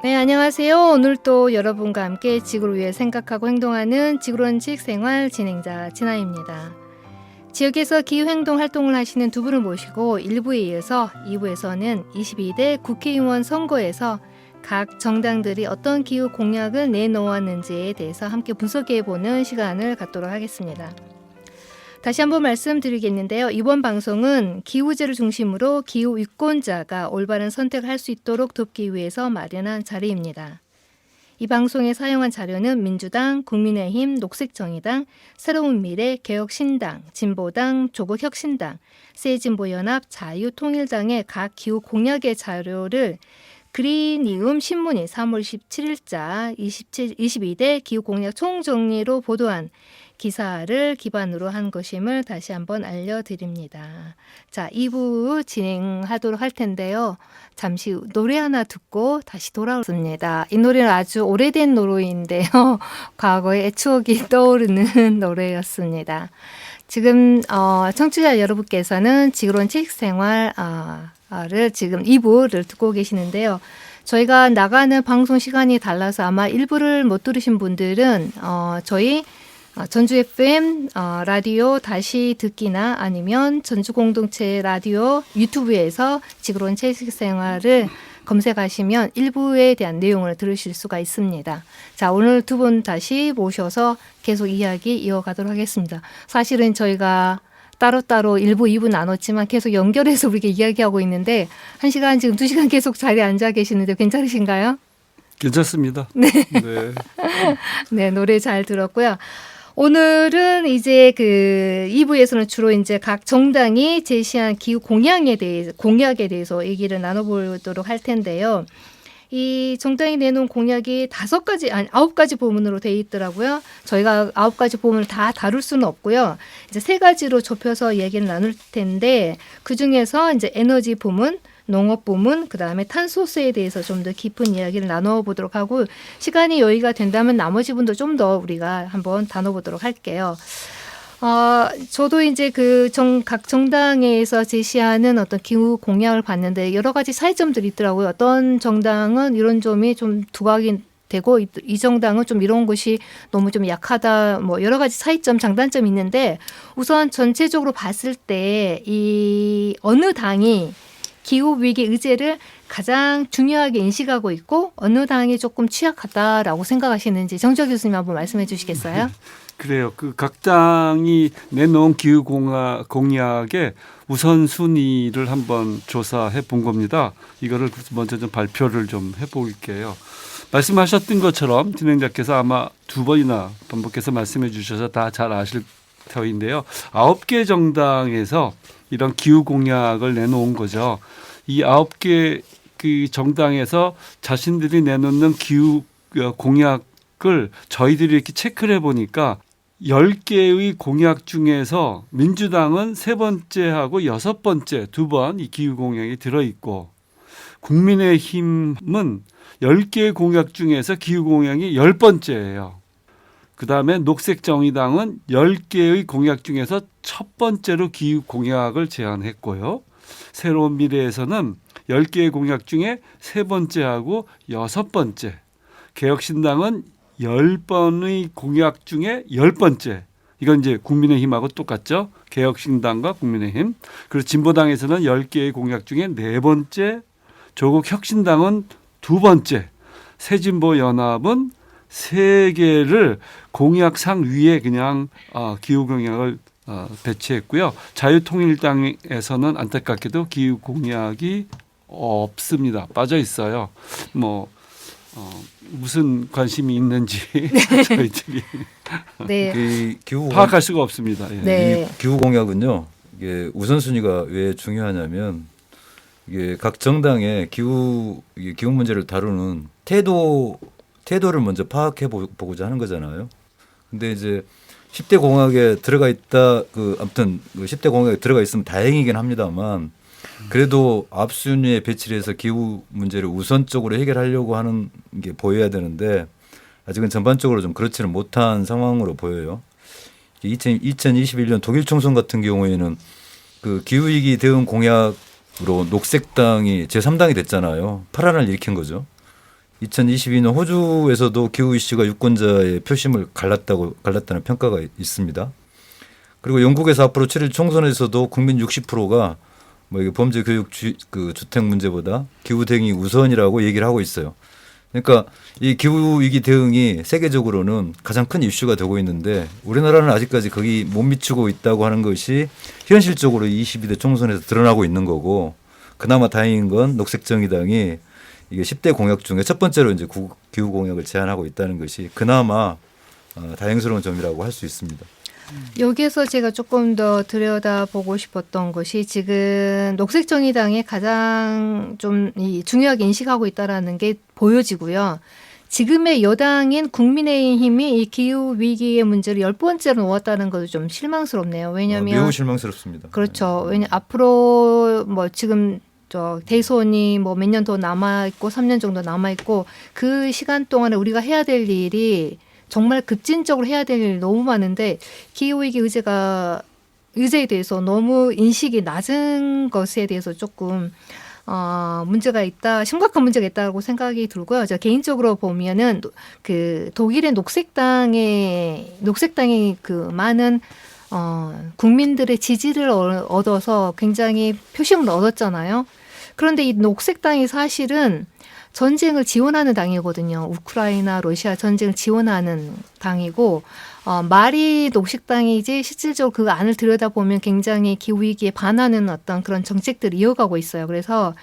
네, 안녕하세요. 오늘 또 여러분과 함께 지구를 위해 생각하고 행동하는 지구론칙 생활 진행자 진아입니다. 지역에서 기후행동 활동을 하시는 두 분을 모시고 1부에 이어서 2부에서는 22대 국회의원 선거에서 각 정당들이 어떤 기후 공약을 내놓았는지에 대해서 함께 분석해보는 시간을 갖도록 하겠습니다. 다시 한번 말씀드리겠는데요. 이번 방송은 기후제를 중심으로 기후 유권자가 올바른 선택을 할 수 있도록 돕기 위해서 마련한 자리입니다. 이 방송에 사용한 자료는 민주당, 국민의힘, 녹색정의당, 새로운미래, 개혁신당, 진보당, 조국혁신당, 새진보연합, 자유통일당의 각 기후 공약의 자료를 그린이움 신문이 3월 17일자 22대 기후공약 총정리로 보도한 기사를 기반으로 한 것임을 다시 한번 알려드립니다. 자, 2부 진행하도록 할 텐데요. 잠시 노래 하나 듣고 다시 돌아오겠습니다. 이 노래는 아주 오래된 노래인데요. 과거의 추억이 떠오르는 노래였습니다. 지금 청취자 여러분께서는 지구론 책생활 를 지금 2부를 듣고 계시는데요. 저희가 나가는 방송 시간이 달라서 아마 1부를 못 들으신 분들은 저희 전주 FM 라디오 다시 듣기나 아니면 전주 공동체 라디오 유튜브에서 지구론 책생활을 검색하시면 1부에 대한 내용을 들으실 수가 있습니다. 자, 오늘 두 분 다시 모셔서 계속 이야기 이어가도록 하겠습니다. 사실은 저희가 따로따로 1부, 2부 나눴지만 계속 연결해서 우리가 이야기하고 있는데 1시간 지금 2시간 계속 자리에 앉아 계시는데 괜찮으신가요? 괜찮습니다. 네. 네. 네, 노래 잘 들었고요. 오늘은 이제 그 2부에서는 주로 이제 각 정당이 제시한 기후 공약에 대해서 얘기를 나눠보도록 할 텐데요. 이 정당이 내놓은 공약이 9가지 부문으로 되어 있더라고요. 저희가 9가지 부문을 다 다룰 수는 없고요. 이제 3가지로 좁혀서 얘기를 나눌 텐데 그 중에서 이제 에너지 부문, 농업 부문, 그 다음에 탄소세에 대해서 좀 더 깊은 이야기를 나눠보도록 하고 시간이 여유가 된다면 나머지 분도 좀 더 우리가 한번 다뤄보도록 할게요. 저도 이제 각 정당에서 제시하는 어떤 기후 공약을 봤는데 여러 가지 차이점들이 있더라고요. 어떤 정당은 이런 점이 좀 두각이 되고 이 정당은 좀 이런 것이 너무 좀 약하다. 뭐 여러 가지 차이점, 장단점이 있는데 우선 전체적으로 봤을 때 이 어느 당이 기후 위기 의제를 가장 중요하게 인식하고 있고 어느 당이 조금 취약하다라고 생각하시는지 정주화 교수님 한번 말씀해 주시겠어요? 그래요. 그 각 당이 내놓은 기후 공약의 우선순위를 한번 조사해 본 겁니다. 이거를 먼저 좀 발표를 좀 해볼게요. 말씀하셨던 것처럼 진행자께서 아마 2번이나 반복해서 말씀해 주셔서 다 잘 아실 터인데요. 9개 정당에서 이런 기후 공약을 내놓은 거죠. 이 9개 그 정당에서 자신들이 내놓는 기후 공약을 저희들이 이렇게 체크를 해보니까 10개의 공약 중에서 민주당은 3번째하고 6번째 2번 이 기후 공약이 들어있고 국민의힘은 10개의 공약 중에서 기후 공약이 10번째예요. 그다음에 녹색정의당은 10개의 공약 중에서 첫 번째로 기후 공약을 제안했고요. 새로운 미래에서는 10개의 공약 중에 3번째하고 6번째. 개혁신당은 10번의 공약 중에 10번째. 이건 이제 국민의힘하고 똑같죠. 개혁신당과 국민의힘. 그리고 진보당에서는 10개의 공약 중에 4번째. 조국혁신당은 2번째. 새진보연합은 3개를 공약상 위에 그냥 기후 공약을 배치했고요. 자유통일당에서는 안타깝게도 기후 공약이 없습니다. 빠져 있어요. 무슨 관심이 있는지 저희들이 네. 파악할 수가 없습니다. 예. 네. 이 기후 공약은요. 이게 우선순위가 왜 중요하냐면 이게 각 정당의 기후 문제를 다루는 태도를 먼저 파악해 보고자 하는 거잖아요. 근데 이제 10대 공약에 들어가 있다 아무튼 10대 공약에 들어가 있으면 다행이긴 합니다만 그래도 앞순위에 배치를 해서 기후 문제를 우선적으로 해결하려고 하는 게 보여야 되는데 아직은 전반적으로 좀 그렇지는 못한 상황으로 보여요. 2021년 독일 총선 같은 경우에는 그 기후위기 대응 공약으로 녹색당이 제3당이 됐잖아요. 파란을 일으킨 거죠. 2022년 호주에서도 기후 이슈가 유권자의 표심을 갈랐다는 평가가 있습니다. 그리고 영국에서 앞으로 치를 총선에서도 국민 60%가 뭐 이게 범죄 교육 그 주택 문제보다 기후 대응이 우선이라고 얘기를 하고 있어요. 그러니까 이 기후 위기 대응이 세계적으로는 가장 큰 이슈가 되고 있는데 우리나라는 아직까지 거기 못 미치고 있다고 하는 것이 현실적으로 22대 총선에서 드러나고 있는 거고, 그나마 다행인 건 녹색정의당이 이게 10대 공약 중에 첫 번째로 이제 기후 공약을 제안하고 있다는 것이 그나마 다행스러운 점이라고 할 수 있습니다. 여기에서 제가 조금 더 들여다보고 싶었던 것이 지금 녹색정의당이 가장 좀 중요하게 인식하고 있다라는 게 보여지고요. 지금의 여당인 국민의힘이 이 기후 위기의 문제를 10번째로 놓았다는 것도 좀 실망스럽네요. 왜냐하면 매우 실망스럽습니다. 그렇죠. 왜냐 앞으로 뭐 지금 저 대선이 뭐 몇 년 더 남아 있고 3년 정도 남아 있고 그 시간 동안에 우리가 해야 될 일이 정말 급진적으로 해야 될 일이 너무 많은데 기후위기 의제에 대해서 너무 인식이 낮은 것에 대해서 조금 문제가 있다, 심각한 문제가 있다고 생각이 들고요. 저 개인적으로 보면은 그 독일의 녹색당이 그 많은 국민들의 지지를 얻어서 굉장히 표심을 얻었잖아요. 그런데 이 녹색당이 사실은 전쟁을 지원하는 당이거든요. 우크라이나, 러시아 전쟁을 지원하는 당이고 말이 녹색당이지 실질적으로 그 안을 들여다보면 굉장히 기후위기에 반하는 어떤 그런 정책들을 이어가고 있어요. 그래서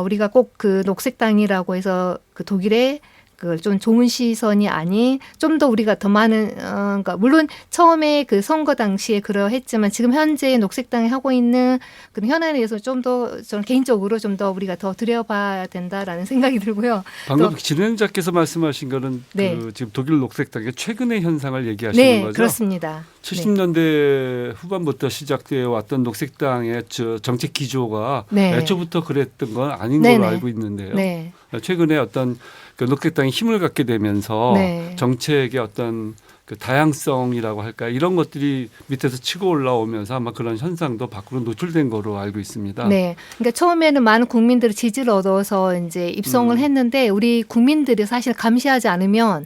우리가 꼭 그 녹색당이라고 해서 그 독일의 그 좀 좋은 시선이 아닌 좀 더 우리가 더 많은 그러니까 물론 처음에 그 선거 당시에 그러했지만 지금 현재 녹색당이 하고 있는 그런 현안에 대해서 좀 더 저는 개인적으로 좀 더 우리가 더 들여봐야 된다라는 생각이 들고요. 방금 또, 진행자께서 말씀하신 거는 네. 그 지금 독일 녹색당의 최근의 현상을 얘기하시는 네, 거죠? 그렇습니다. 70년대 후반부터 시작되어 왔던 녹색당의 정책 기조가 네. 애초부터 그랬던 건 아닌 네네. 걸로 알고 있는데요. 네. 최근에 어떤 그 녹색당이 힘을 갖게 되면서 네. 정책의 어떤 그 다양성이라고 할까 이런 것들이 밑에서 치고 올라오면서 아마 그런 현상도 밖으로 노출된 거로 알고 있습니다. 네. 그러니까 처음에는 많은 국민들의 지지를 얻어서 이제 입성을 했는데 우리 국민들이 사실 감시하지 않으면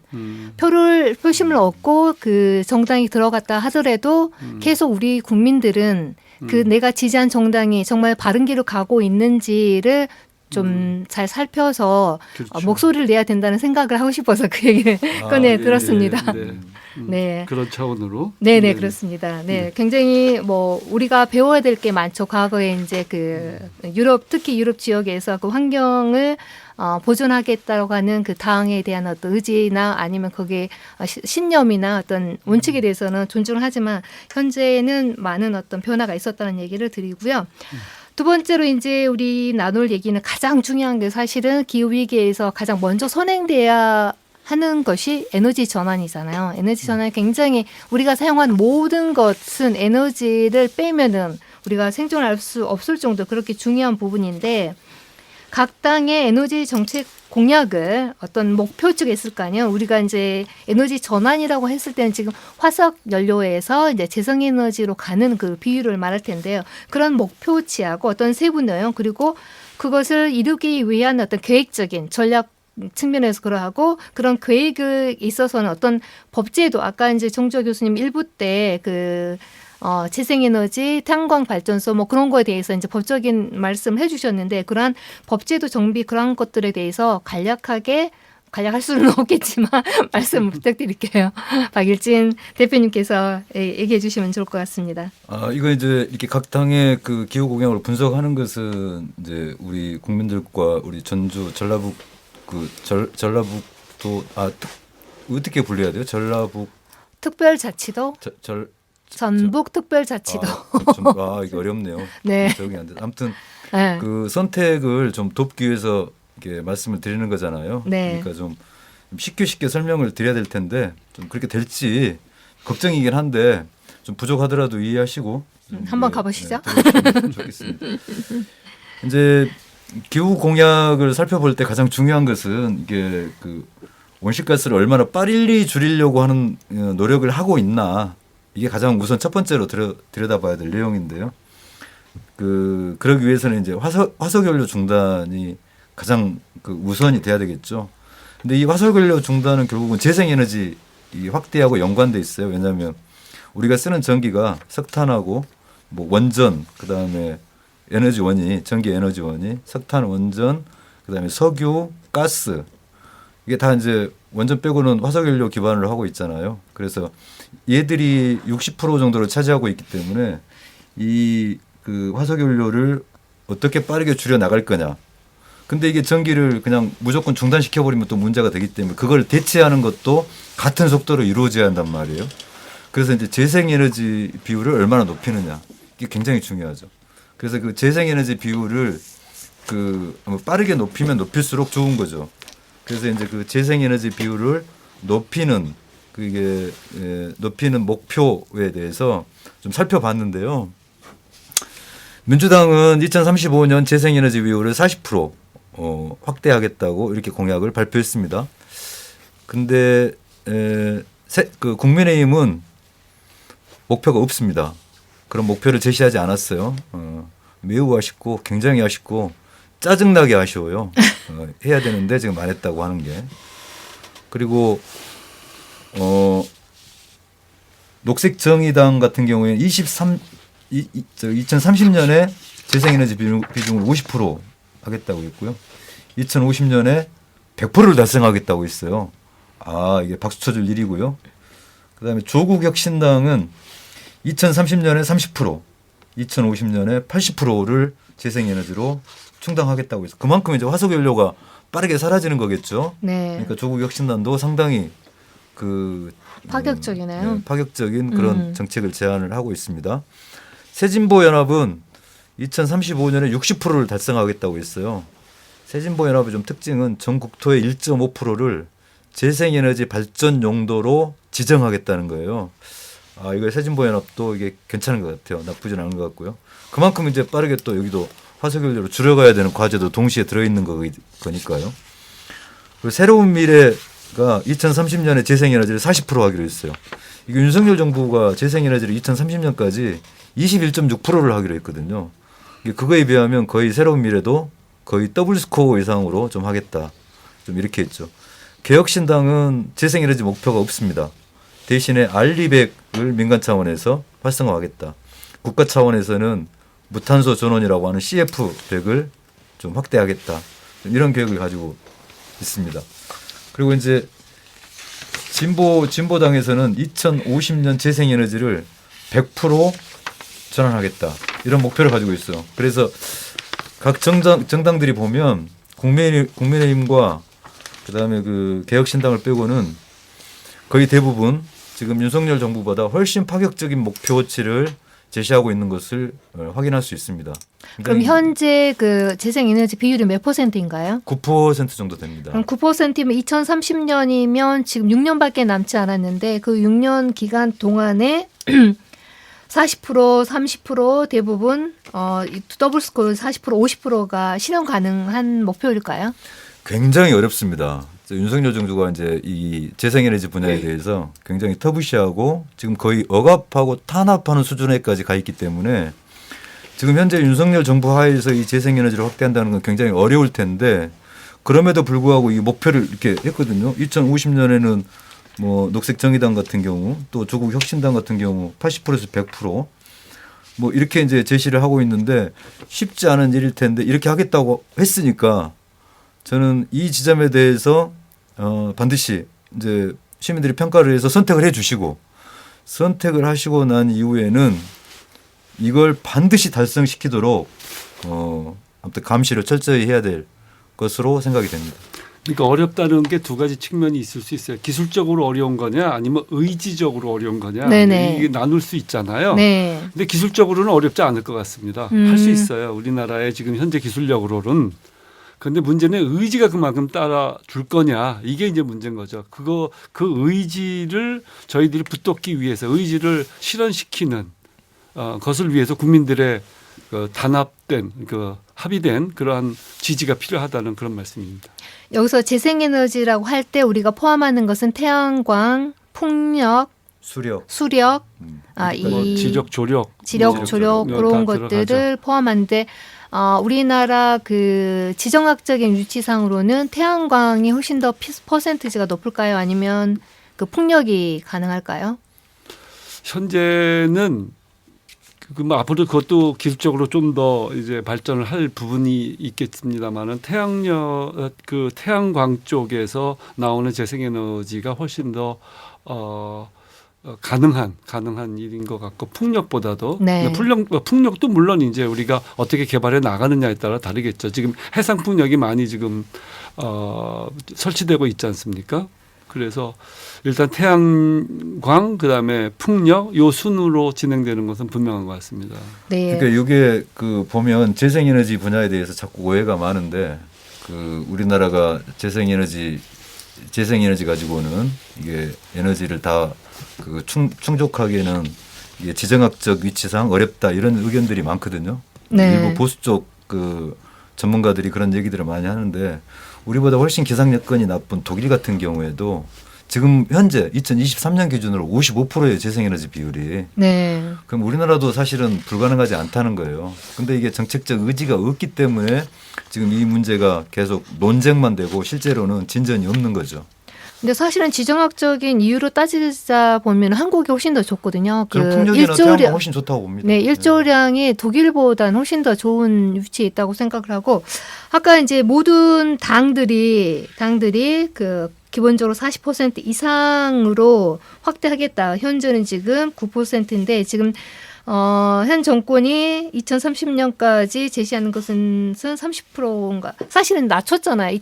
표심을 얻고 그 정당이 들어갔다 하더라도 계속 우리 국민들은 그 내가 지지한 정당이 정말 바른 길로 가고 있는지를 좀 잘 살펴서 그렇죠. 목소리를 내야 된다는 생각을 하고 싶어서 그 얘기를 꺼내 예, 들었습니다. 네. 네. 그런 차원으로. 네네, 그렇습니다. 네. 굉장히 뭐 우리가 배워야 될 게 많죠. 과거에 이제 그 특히 유럽 지역에서 그 환경을 보존하겠다고 하는 그 당에 대한 어떤 의지나 아니면 거기에 신념이나 어떤 원칙에 대해서는 존중을 하지만 현재는 많은 어떤 변화가 있었다는 얘기를 드리고요. 두 번째로 이제 우리 나눌 얘기는 가장 중요한 게 사실은 기후위기에서 가장 먼저 선행돼야 하는 것이 에너지 전환이잖아요. 에너지 전환이 굉장히 우리가 사용하는 모든 것은 에너지를 빼면은 우리가 생존할 수 없을 정도 그렇게 중요한 부분인데 각 당의 에너지 정책 공약을 어떤 목표치가 있을 거 아니에요. 우리가 이제 에너지 전환이라고 했을 때는 지금 화석 연료에서 이제 재생에너지로 가는 그 비율을 말할 텐데요. 그런 목표치하고 어떤 세부 내용 그리고 그것을 이루기 위한 어떤 계획적인 전략 측면에서 그러하고 그런 계획에 있어서는 어떤 법제도 아까 이제 정주호 교수님 일부 때 그 재생에너지, 태양광 발전소 뭐 그런 거에 대해서 이제 법적인 말씀을 해주셨는데 그러한 법제도 정비 그런 것들에 대해서 간략할 수는 없겠지만 말씀 부탁드릴게요. 박일진 대표님께서 얘기해 주시면 좋을 것 같습니다. 이거 이제 이렇게 각 당의 그 기후 공약을 분석하는 것은 이제 우리 국민들과 우리 전주 전라북 전라북도 어떻게 분류해야 돼요? 전라북 특별자치도 전북 특별자치도. 이거 어렵네요. 네. 적응이 안 돼. 아무튼 네. 그 선택을 좀 돕기 위해서 이렇게 말씀을 드리는 거잖아요. 네. 그러니까 좀 쉽게 설명을 드려야 될 텐데 좀 그렇게 될지 걱정이긴 한데 좀 부족하더라도 이해하시고 한번 가보시죠. 네, 좋겠습니다. 이제 기후 공약을 살펴볼 때 가장 중요한 것은 이게 그 온실가스를 얼마나 빨리 줄이려고 하는 노력을 하고 있나. 이게 가장 우선 첫 번째로 들여다봐야 될 내용인데요. 그러기 위해서는 이제 화석연료 중단이 가장 그 우선이 돼야 되겠죠. 근데 이 화석연료 중단은 결국은 재생에너지 이 확대하고 연관돼 있어요. 왜냐하면 우리가 쓰는 전기가 석탄하고 뭐 원전, 그다음에 에너지원이 전기 에너지원이 석탄, 원전, 그다음에 석유, 가스 이게 다 이제 원전 빼고는 화석연료 기반으로 하고 있잖아요. 그래서 얘들이 60% 정도를 차지하고 있기 때문에 이 그 화석연료를 어떻게 빠르게 줄여 나갈 거냐. 근데 이게 전기를 그냥 무조건 중단시켜 버리면 또 문제가 되기 때문에 그걸 대체하는 것도 같은 속도로 이루어져야 한단 말이에요. 그래서 이제 재생에너지 비율을 얼마나 높이느냐 이게 굉장히 중요하죠. 그래서 그 재생에너지 비율을 그 빠르게 높이면 높일수록 좋은 거죠. 그래서 이제 그 재생에너지 비율을 높이는 그게 높이는 목표에 대해서 좀 살펴봤는데요. 민주당은 2035년 재생에너지 비율을 40% 확대하겠다고 이렇게 공약을 발표했습니다. 근데 그 국민의힘은 목표가 없습니다. 그런 목표를 제시하지 않았어요. 매우 아쉽고 굉장히 아쉽고 짜증나게 아쉬워요. 해야 되는데 지금 안 했다고 하는 게. 그리고 녹색정의당 같은 경우에는 2030년에 재생에너지 비중을 50% 하겠다고 했고요. 2050년에 100%를 달성하겠다고 했어요. 아, 이게 박수 쳐줄 일이고요. 그다음에 조국혁신당은 2030년에 30%, 2050년에 80%를 재생에너지로 충당하겠다고 해서 그만큼 이제 화석연료가 빠르게 사라지는 거겠죠. 네. 그러니까 조국혁신당도 상당히 그 파격적이네요. 네, 파격적인 그런 정책을 제안을 하고 있습니다. 새진보연합은 2035년에 60%를 달성하겠다고 했어요. 새진보연합의 좀 특징은 전 국토의 1.5%를 재생에너지 발전 용도로 지정하겠다는 거예요. 아, 이거 새진보연합도 이게 괜찮은 것 같아요. 나쁘진 않은 것 같고요. 그만큼 이제 빠르게 또 여기도 화석연료로 줄여가야 되는 과제도 동시에 들어있는 거니까요. 그리고 새로운 미래가 2030년에 재생에너지를 40% 하기로 했어요. 이게 윤석열 정부가 재생에너지를 2030년까지 21.6%를 하기로 했거든요. 그거에 비하면 거의 새로운 미래도 거의 더블 스코어 이상으로 좀 하겠다. 좀 이렇게 했죠. 개혁신당은 재생에너지 목표가 없습니다. 대신에 알리백을 민간 차원에서 활성화하겠다. 국가 차원에서는 무탄소 전원이라고 하는 CF100을 좀 확대하겠다. 좀 이런 계획을 가지고 있습니다. 그리고 이제 진보당에서는 2050년 재생에너지를 100% 전환하겠다. 이런 목표를 가지고 있어요. 그래서 각 정당들이 보면 국민의힘과 그다음에 그 개혁신당을 빼고는 거의 대부분 지금 윤석열 정부보다 훨씬 파격적인 목표치를 제시하고 있는 것을 확인할 수 있습니다. 그럼 현재 그 재생에너지 비율이 몇 %인가요? 9% 정도 됩니다. 그럼 9%면 2030년이면 지금 6년밖에 남지 않았는데 그 6년 기간 동안에 40%, 30% 대부분 더블 스코어 40%, 50%가 실현 가능한 목표일까요? 굉장히 어렵습니다. 윤석열 정부가 이제 이 재생에너지 분야에 대해서 굉장히 터부시하고 지금 거의 억압하고 탄압하는 수준에까지 가 있기 때문에 지금 현재 윤석열 정부 하에서 이 재생에너지를 확대한다는 건 굉장히 어려울 텐데 그럼에도 불구하고 이 목표를 이렇게 했거든요. 2050년에는 뭐 녹색정의당 같은 경우 또 조국혁신당 같은 경우 80%에서 100% 이렇게 이제 제시를 하고 있는데 쉽지 않은 일일 텐데 이렇게 하겠다고 했으니까 저는 이 지점에 대해서 반드시 이제 시민들이 평가를 해서 선택을 해 주시고 선택을 하시고 난 이후에는 이걸 반드시 달성시키도록 아무튼 감시를 철저히 해야 될 것으로 생각이 됩니다. 그러니까 어렵다는 게 두 가지 측면이 있을 수 있어요. 기술적으로 어려운 거냐 아니면 의지적으로 어려운 거냐. 네네. 이게 나눌 수 있잖아요. 네. 근데 기술적으로는 어렵지 않을 것 같습니다. 할 수 있어요. 우리나라의 지금 현재 기술력으로는. 그런데 문제는 의지가 그만큼 따라줄 거냐. 이게 이제 문제인 거죠. 그 의지를 저희들이 붙잡기 위해서 의지를 실현시키는 것을 위해서 국민들의 단합된 합의된 그러한 지지가 필요하다는 그런 말씀입니다. 여기서 재생에너지라고 할 때 우리가 포함하는 것은 태양광, 풍력, 수력. 뭐 이 지력, 조력, 지력, 조력 그런 다 것들을 들어가죠. 포함한데 우리나라 그 지정학적인 위치상으로는 태양광이 훨씬 더 퍼센티지가 높을까요? 아니면 그 풍력이 가능할까요? 현재는 뭐 앞으로 그것도 기술적으로 좀 더 이제 발전을 할 부분이 있겠습니다만은 그 태양광 쪽에서 나오는 재생에너지가 훨씬 더 가능한 일인 것 같고 풍력보다도 네. 풍력도 물론 이제 우리가 어떻게 개발해 나가느냐에 따라 다르겠죠. 지금 해상 풍력이 많이 지금 설치되고 있지 않습니까? 그래서 일단 태양광 그다음에 풍력 요 순으로 진행되는 것은 분명한 것 같습니다. 네. 그러니까 이게 그 보면 재생에너지 분야에 대해서 자꾸 오해가 많은데 그 우리나라가 재생에너지 가지고는 이게 에너지를 다 그 충족하기에는 이게 지정학적 위치상 어렵다 이런 의견들이 많거든요. 네. 일부 보수 쪽 그 전문가들이 그런 얘기들을 많이 하는데 우리보다 훨씬 기상 여건이 나쁜 독일 같은 경우에도 지금 현재 2023년 기준으로 55%의 재생에너지 비율이. 네. 그럼 우리나라도 사실은 불가능하지 않다는 거예요. 근데 이게 정책적 의지가 없기 때문에 지금 이 문제가 계속 논쟁만 되고 실제로는 진전이 없는 거죠. 근데 사실은 지정학적인 이유로 따지자 보면 한국이 훨씬 더 좋거든요. 저는 풍력이나 태양광 훨씬 좋다고 봅니다. 네, 일조량이 독일보다는 훨씬 더 좋은 위치에 있다고 생각을 하고 아까 이제 모든 당들이 그 기본적으로 40% 이상으로 확대하겠다. 현재는 지금 9%인데 지금 현 정권이 2030년까지 제시하는 것은 30%인가. 사실은 낮췄잖아요.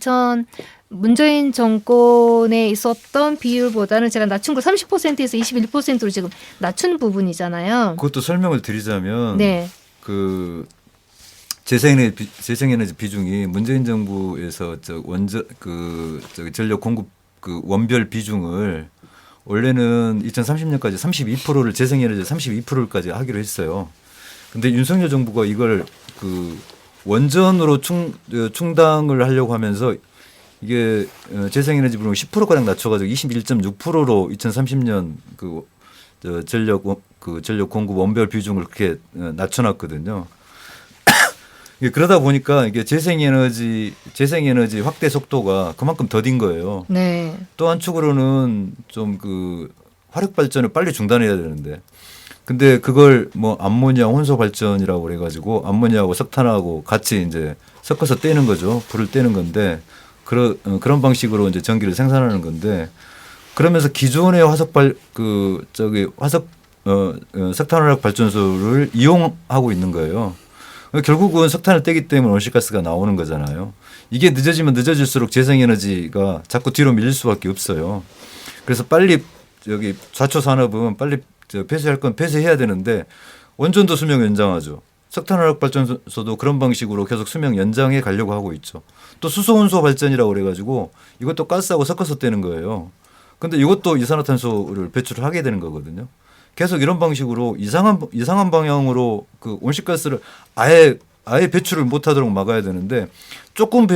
문재인 정권에 있었던 비율보다는 제가 낮춘 걸 30%에서 21%로 지금 낮춘 부분이잖아요. 그것도 설명을 드리자면 네. 그 재생에너지 비중이 문재인 정부에서 전력 공급 그 원별 비중을 원래는 2030년까지 32%를 재생에너지 32%까지 하기로 했어요. 근데 윤석열 정부가 이걸 그 원전으로 충당을 하려고 하면서 이게 재생에너지 비중을 10%가량 낮춰가지고 21.6%로 2030년 전력 공급 원별 비중을 그렇게 낮춰놨거든요. 그러다 보니까 이게 재생에너지 확대 속도가 그만큼 더딘 거예요. 네. 또 한쪽으로는 좀 그 화력 발전을 빨리 중단해야 되는데, 근데 그걸 뭐 암모니아 혼소 발전이라고 그래가지고 암모니아하고 석탄하고 같이 이제 섞어서 떼는 거죠. 불을 떼는 건데 그런 방식으로 이제 전기를 생산하는 건데, 그러면서 기존의 석탄화력 발전소를 이용하고 있는 거예요. 결국은 석탄을 떼기 때문에 온실가스가 나오는 거잖아요. 이게 늦어지면 늦어질수록 재생에너지가 자꾸 뒤로 밀릴 수밖에 없어요. 그래서 빨리 여기 좌초 산업은 빨리 폐쇄할 건 폐쇄해야 되는데 원전도 수명 연장하죠. 석탄화력 발전소도 그런 방식으로 계속 수명 연장해 가려고 하고 있죠. 또 수소온소 발전이라고 그래가지고 이것도 가스하고 섞어서 떼는 거예요. 근데 이것도 이산화탄소를 배출을 하게 되는 거거든요. 계속 이런 방식으로 이상한 방향으로 그 온실가스를 아예 배출을 못하도록 막아야 되는데 조금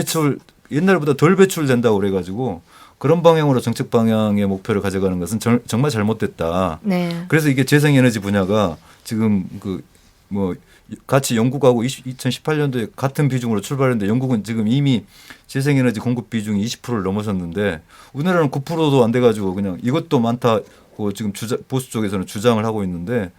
옛날보다 덜 배출된다고 그래가지고 그런 방향으로 정책 방향의 목표를 가져가는 것은 정말 잘못됐다. 네. 그래서 이게 재생에너지 분야가 지금 같이 영국하고 2018년도에 같은 비중으로 출발했는데 영국은 지금 이미 재생에너지 공급 비중이 20%를 넘어섰는데 우리나라는 9%도 안 돼가지고 그냥 이것도 많다고 지금 보수 쪽에서는 주장을 하고 있는데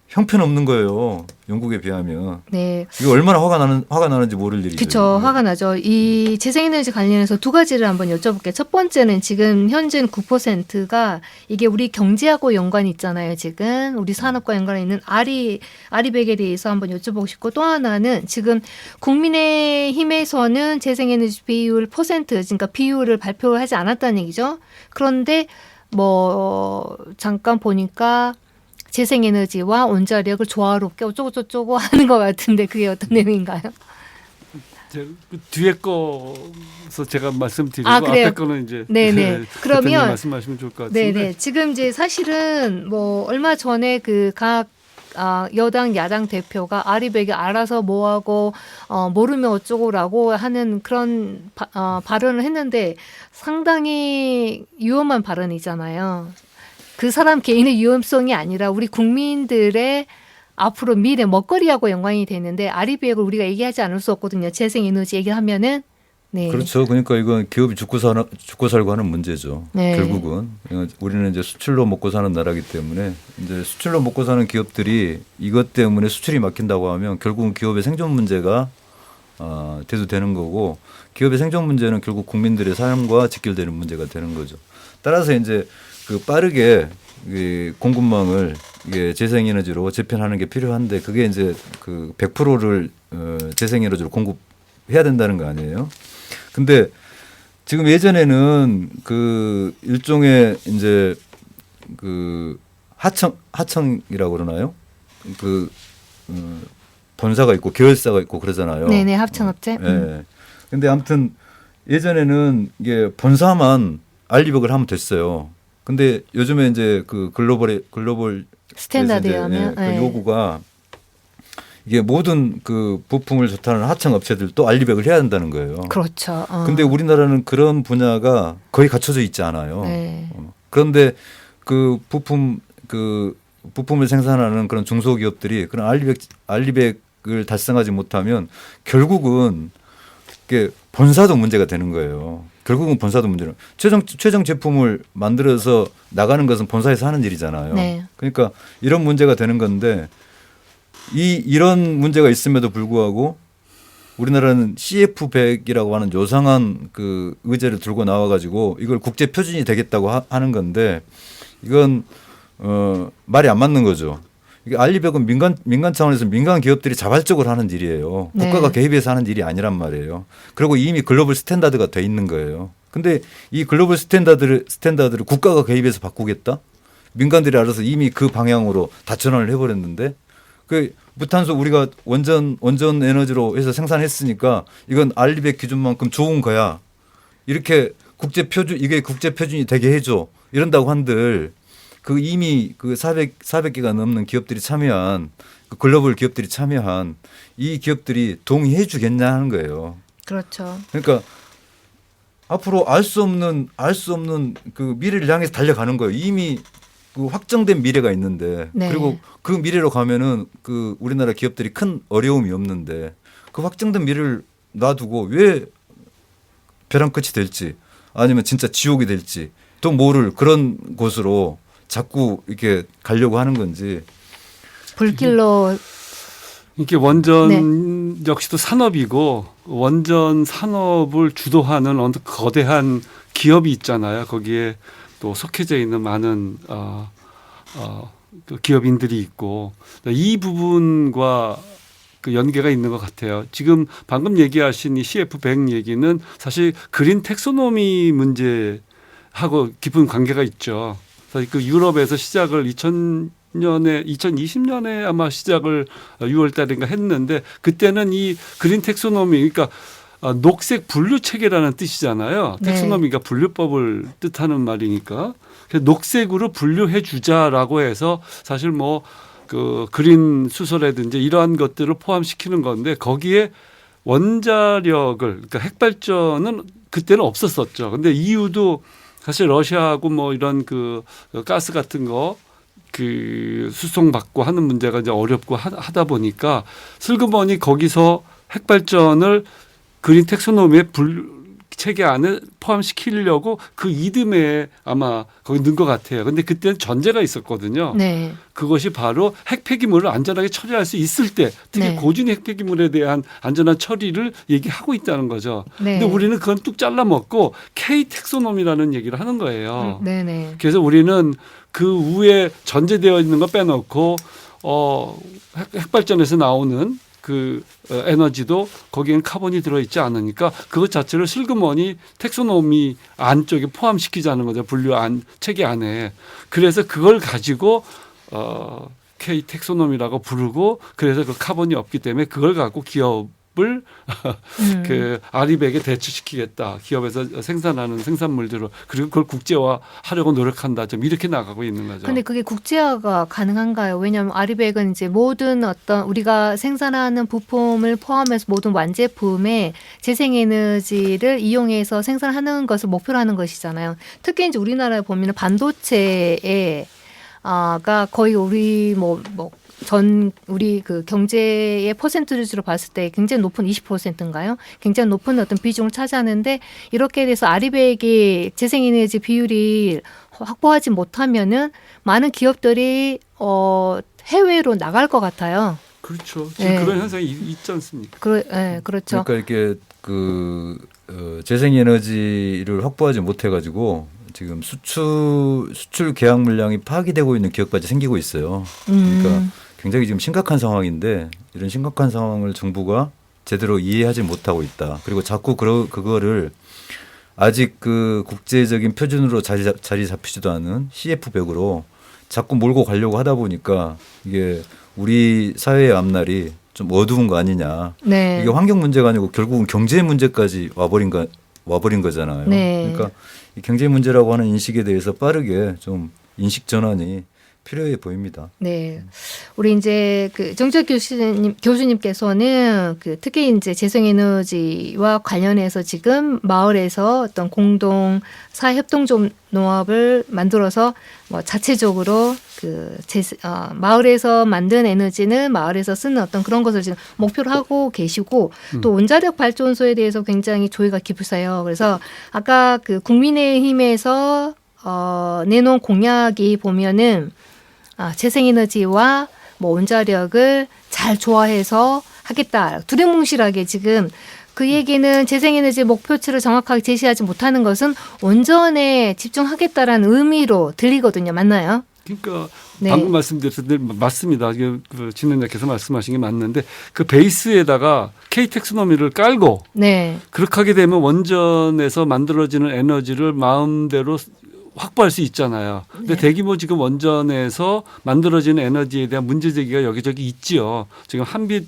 형편없는 거예요. 영국에 비하면. 네. 이거 얼마나 화가 나는지 모를 일이죠. 그렇죠. 화가 나죠. 이 재생에너지 관련해서 두 가지를 한번 여쭤볼게요. 첫 번째는 지금 현재는 9%가 이게 우리 경제하고 연관이 있잖아요. 지금 우리 산업과 연관이 있는 아리백에 대해서 한번 여쭤보고 싶고, 또 하나는 지금 국민의힘에서는 재생에너지 비율 그러니까 비율을 발표하지 않았다는 얘기죠. 그런데 잠깐 보니까 재생에너지와 원자력을 조화롭게 어쩌고저쩌고 하는 것 같은데 그게 어떤 내용인가요? 그 뒤에 거서 제가 말씀드리고 그래요? 앞에 거는 이제 네네. 그러면 말씀하시면 좋을 것 같은데. 네네. 지금 이제 사실은 얼마 전에 그 각 여당 야당 대표가 아리백이 알아서 뭐하고 모르면 어쩌고라고 하는 그런 발언을 했는데 상당히 위험한 발언이잖아요. 그 사람 개인의 위험성이 아니라 우리 국민들의 앞으로 미래 먹거리하고 연관이 되는데 아리백을 우리가 얘기하지 않을 수 없거든요. 재생에너지 얘기하면은 네. 그렇죠. 그러니까 이건 기업이 죽고 살고 하는 문제죠. 네. 결국은 우리는 이제 수출로 먹고 사는 나라이기 때문에 이제 수출로 먹고 사는 기업들이 이것 때문에 수출이 막힌다고 하면 결국은 기업의 생존 문제가 대두되는 거고 기업의 생존 문제는 결국 국민들의 삶과 직결되는 문제가 되는 거죠. 따라서 이제 그 빠르게 공급망을 재생에너지로 재편하는 게 필요한데 그게 이제 그 100%를 재생에너지로 공급해야 된다는 거 아니에요. 근데 지금 예전에는 그 일종의 이제 그 하청이라고 그러나요? 그 본사가 있고 계열사가 있고 그러잖아요. 네네 합청업체. 네. 근데 아무튼 예전에는 이게 본사만 알리백을 하면 됐어요. 근데 요즘에 이제 그 글로벌 스탠다드에 하면 그 요구가 이게 모든 그 부품을 좋다는 하청 업체들도 알리백을 해야 된다는 거예요. 그렇죠. 근데 우리나라는 그런 분야가 거의 갖춰져 있지 않아요. 네. 그런데 그 부품을 생산하는 그런 중소기업들이 그런 알리백을 달성하지 못하면 결국은 이게 본사도 문제가 되는 거예요. 결국은 본사도 문제는 최종 제품을 만들어서 나가는 것은 본사에서 하는 일이잖아요. 네. 그러니까 이런 문제가 되는 건데 이런 문제가 있음에도 불구하고 우리나라는 CF100이라고 하는 요상한 그 의제를 들고 나와가지고 이걸 국제 표준이 되겠다고 하는 건데 이건 말이 안 맞는 거죠. 이게 알리백은 민간 차원에서 민간 기업들이 자발적으로 하는 일이에요. 네. 국가가 개입해서 하는 일이 아니란 말이에요. 그리고 이미 글로벌 스탠다드가 돼 있는 거예요. 근데 이 글로벌 스탠다드를 국가가 개입해서 바꾸겠다? 민간들이 알아서 이미 그 방향으로 다 전환을 해버렸는데 그 무탄소 우리가 원전 에너지로 해서 생산했으니까 이건 알리백 기준만큼 좋은 거야. 이렇게 이게 국제 표준이 되게 해줘. 이런다고 한들 그 이미 그 400개가 넘는 기업들이 참여한 그 글로벌 기업들이 참여한 이 기업들이 동의해 주겠냐 하는 거예요. 그렇죠. 그러니까 앞으로 알 수 없는 그 미래를 향해서 달려가는 거예요. 이미 그 확정된 미래가 있는데 네. 그리고 그 미래로 가면은 그 우리나라 기업들이 큰 어려움이 없는데 그 확정된 미래를 놔두고 왜 벼랑 끝이 될지 아니면 진짜 지옥이 될지 또 모를 그런 곳으로 자꾸 이렇게 가려고 하는 건지. 불길로 이게 원전 역시도 산업이고 원전 산업을 주도하는 어느 거대한 기업이 있잖아요. 거기에 또 속해져 있는 많은 그 기업인들이 있고 이 부분과 그 연계가 있는 것 같아요. 지금 방금 얘기하신 이 CF100 얘기는 사실 그린 텍소노미 문제하고 깊은 관계가 있죠. 사실 그 유럽에서 시작을 2020년에 아마 시작을 6월 달인가 했는데 그때는 이 그린 텍소노미 그러니까 녹색 분류 체계라는 뜻이잖아요. 네. 텍소노미가 분류법을 뜻하는 말이니까. 그래서 녹색으로 분류해 주자라고 해서 사실 뭐 그 그린 수소라든지 이러한 것들을 포함시키는 건데 거기에 원자력을 그러니까 핵발전은 그때는 없었었죠. 근데 이유도 사실 러시아하고 뭐 이런 그 가스 같은 거 그 수송받고 하는 문제가 이제 어렵고 하다 보니까 슬그머니 거기서 핵발전을 그린 텍소노미의 체계 안에 포함시키려고 그 이듬해 아마 거기 넣은 것 같아요. 근데 그때는 전제가 있었거든요. 네. 그것이 바로 핵폐기물을 안전하게 처리할 수 있을 때 특히 네. 고준위 핵폐기물에 대한 안전한 처리를 얘기하고 있다는 거죠. 네. 근데 우리는 그건 뚝 잘라 먹고 K 텍소노미라는 얘기를 하는 거예요. 네네. 그래서 우리는 그 위에 전제되어 있는 거 빼놓고 핵발전에서 나오는 그 에너지도 거기에는 카본이 들어있지 않으니까 그것 자체를 슬그머니 텍소노미 안쪽에 포함시키자는 거죠. 분류 체계 안에. 그래서 그걸 가지고 K 텍소노미라고 부르고 그래서 그 카본이 없기 때문에 그걸 갖고 기업 그 아리백에 대체시키겠다. 기업에서 생산하는 생산물들을 그리고 그걸 국제화하려고 노력한다. 좀 이렇게 나가고 있는 거죠. 근데 그게 국제화가 가능한가요? 왜냐하면 아리백은 이제 모든 어떤 우리가 생산하는 부품을 포함해서 모든 완제품에 재생에너지를 이용해서 생산하는 것을 목표로 하는 것이잖아요. 특히 이제 우리나라에 보면 반도체에 가 거의 우리 우리 그 경제의 퍼센트지로 봤을 때 굉장히 높은 20%인가요? 굉장히 높은 어떤 비중을 차지하는데 이렇게 돼서 아리백의 재생에너지 비율이 확보하지 못하면은 많은 기업들이 해외로 나갈 것 같아요. 그렇죠. 지금 네. 그런 현상이 있지 않습니까? 그렇죠. 그러니까 이렇게 재생에너지를 확보하지 못해가지고 지금 수출 계약 물량이 파기되고 있는 기업까지 생기고 있어요. 그러니까 굉장히 지금 심각한 상황인데 이런 심각한 상황을 정부가 제대로 이해하지 못하고 있다. 그리고 자꾸 그거를 아직 그 국제적인 표준으로 자리 잡히지도 않은 CF100으로 자꾸 몰고 가려고 하다 보니까 이게 우리 사회의 앞날이 좀 어두운 거 아니냐. 네. 이게 환경 문제가 아니고 결국은 경제 문제까지 와버린 거잖아요. 네. 그러니까 이 경제 문제라고 하는 인식에 대해서 빠르게 좀 인식 전환이 필요해 보입니다. 네. 우리 이제 그 정주혁 교수님께서는 그 특히 이제 재생에너지와 관련해서 지금 마을에서 어떤 공동 사회협동 농업을 만들어서 뭐 자체적으로 마을에서 만든 에너지는 마을에서 쓰는 어떤 그런 것을 지금 목표로 하고 계시고 또 원자력 발전소에 대해서 굉장히 조예가 깊으세요. 그래서 아까 그 국민의힘에서 내놓은 공약이 보면은 재생에너지와 뭐 원자력을 잘 조화해서 하겠다. 두리뭉실하게 지금 그 얘기는 재생에너지 목표치를 정확하게 제시하지 못하는 것은 원전에 집중하겠다라는 의미로 들리거든요. 맞나요? 그러니까 네. 방금 말씀드렸듯이 맞습니다. 그 진행자께서 말씀하신 게 맞는데 그 베이스에다가 K-텍스노미를 깔고 네. 그렇게 하게 되면 원전에서 만들어지는 에너지를 마음대로 확보할 수 있잖아요. 근데 네. 대규모 지금 원전에서 만들어지는 에너지에 대한 문제 제기가 여기저기 있지요. 지금 한빛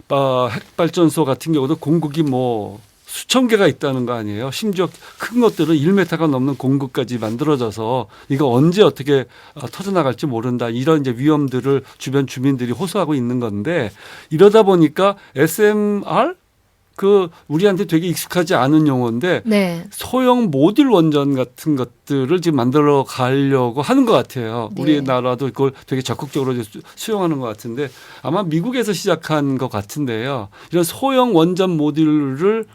핵발전소 같은 경우도 공급이 뭐 수천 개가 있다는 거 아니에요. 심지어 큰 것들은 1m가 넘는 공급까지 만들어져서 이거 언제 어떻게 터져나갈지 모른다. 이런 이제 위험들을 주변 주민들이 호소하고 있는 건데 이러다 보니까 SMR 그 우리한테 되게 익숙하지 않은 용어인데 네. 소형 모듈 원전 같은 것들을 지금 만들어 가려고 하는 것 같아요. 네. 우리나라도 그걸 되게 적극적으로 수용하는 것 같은데 아마 미국에서 시작한 것 같은데요. 이런 소형 원전 모듈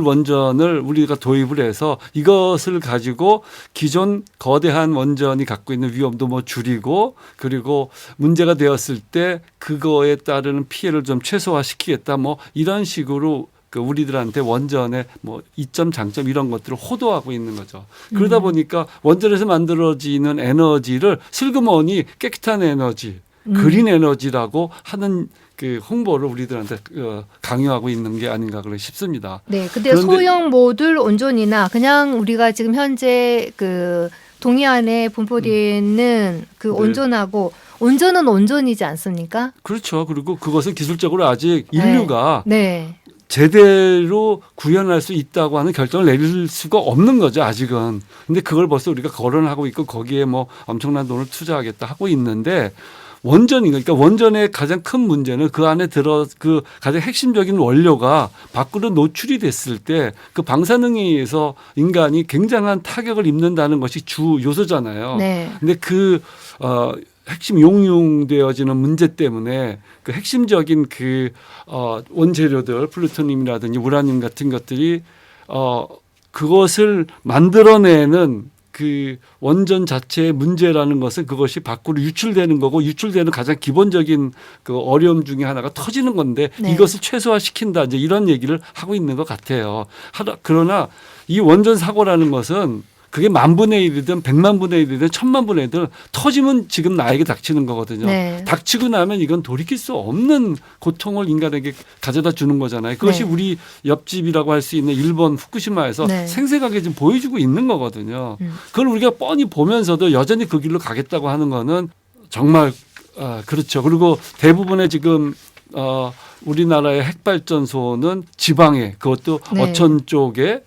원전을 우리가 도입을 해서 이것을 가지고 기존 거대한 원전이 갖고 있는 위험도 뭐 줄이고 그리고 문제가 되었을 때 그거에 따르는 피해를 좀 최소화시키겠다 뭐 이런 식으로 그 우리들한테 원전의 뭐 이점 장점 이런 것들을 호도하고 있는 거죠. 그러다 보니까 원전에서 만들어지는 에너지를 슬그머니 깨끗한 에너지, 그린 에너지라고 하는 그 홍보를 우리들한테 강요하고 있는 게 아닌가 그래 싶습니다. 네. 근데 그런데 소형 모듈 온전이나 그냥 우리가 지금 현재 그 동해안에 분포되어 있는 그 네. 온전하고 온전은 온전이지 않습니까? 그렇죠. 그리고 그것은 기술적으로 아직 인류가 네. 제대로 구현할 수 있다고 하는 결정을 내릴 수가 없는 거죠. 아직은. 근데 그걸 벌써 우리가 거론하고 있고 거기에 뭐 엄청난 돈을 투자하겠다 하고 있는데 그러니까 원전의 가장 큰 문제는 그 안에 그 가장 핵심적인 원료가 밖으로 노출이 됐을 때 그 방사능에 의해서 인간이 굉장한 타격을 입는다는 것이 주 요소잖아요. 네. 근데 핵심 용융되어지는 문제 때문에 그 핵심적인 원재료들 플루토늄이라든지 우라늄 같은 것들이 그것을 만들어내는 그 원전 자체의 문제라는 것은 그것이 밖으로 유출되는 거고 유출되는 가장 기본적인 그 어려움 중에 하나가 터지는 건데 네. 이것을 최소화시킨다 이제 이런 얘기를 하고 있는 것 같아요. 그러나 이 원전 사고라는 것은 그게 10,000분의 1이든 1,000,000분의 1이든 1,000,000분의 1이든 터지면 지금 나에게 닥치는 거거든요. 네. 닥치고 나면 이건 돌이킬 수 없는 고통을 인간에게 가져다 주는 거잖아요. 그것이 네. 우리 옆집이라고 할 수 있는 일본 후쿠시마에서 네. 생생하게 지금 보여주고 있는 거거든요. 그걸 우리가 뻔히 보면서도 여전히 그 길로 가겠다고 하는 거는 정말 그렇죠. 그리고 대부분의 지금 우리나라의 핵발전소는 지방에 그것도 네. 어촌 쪽에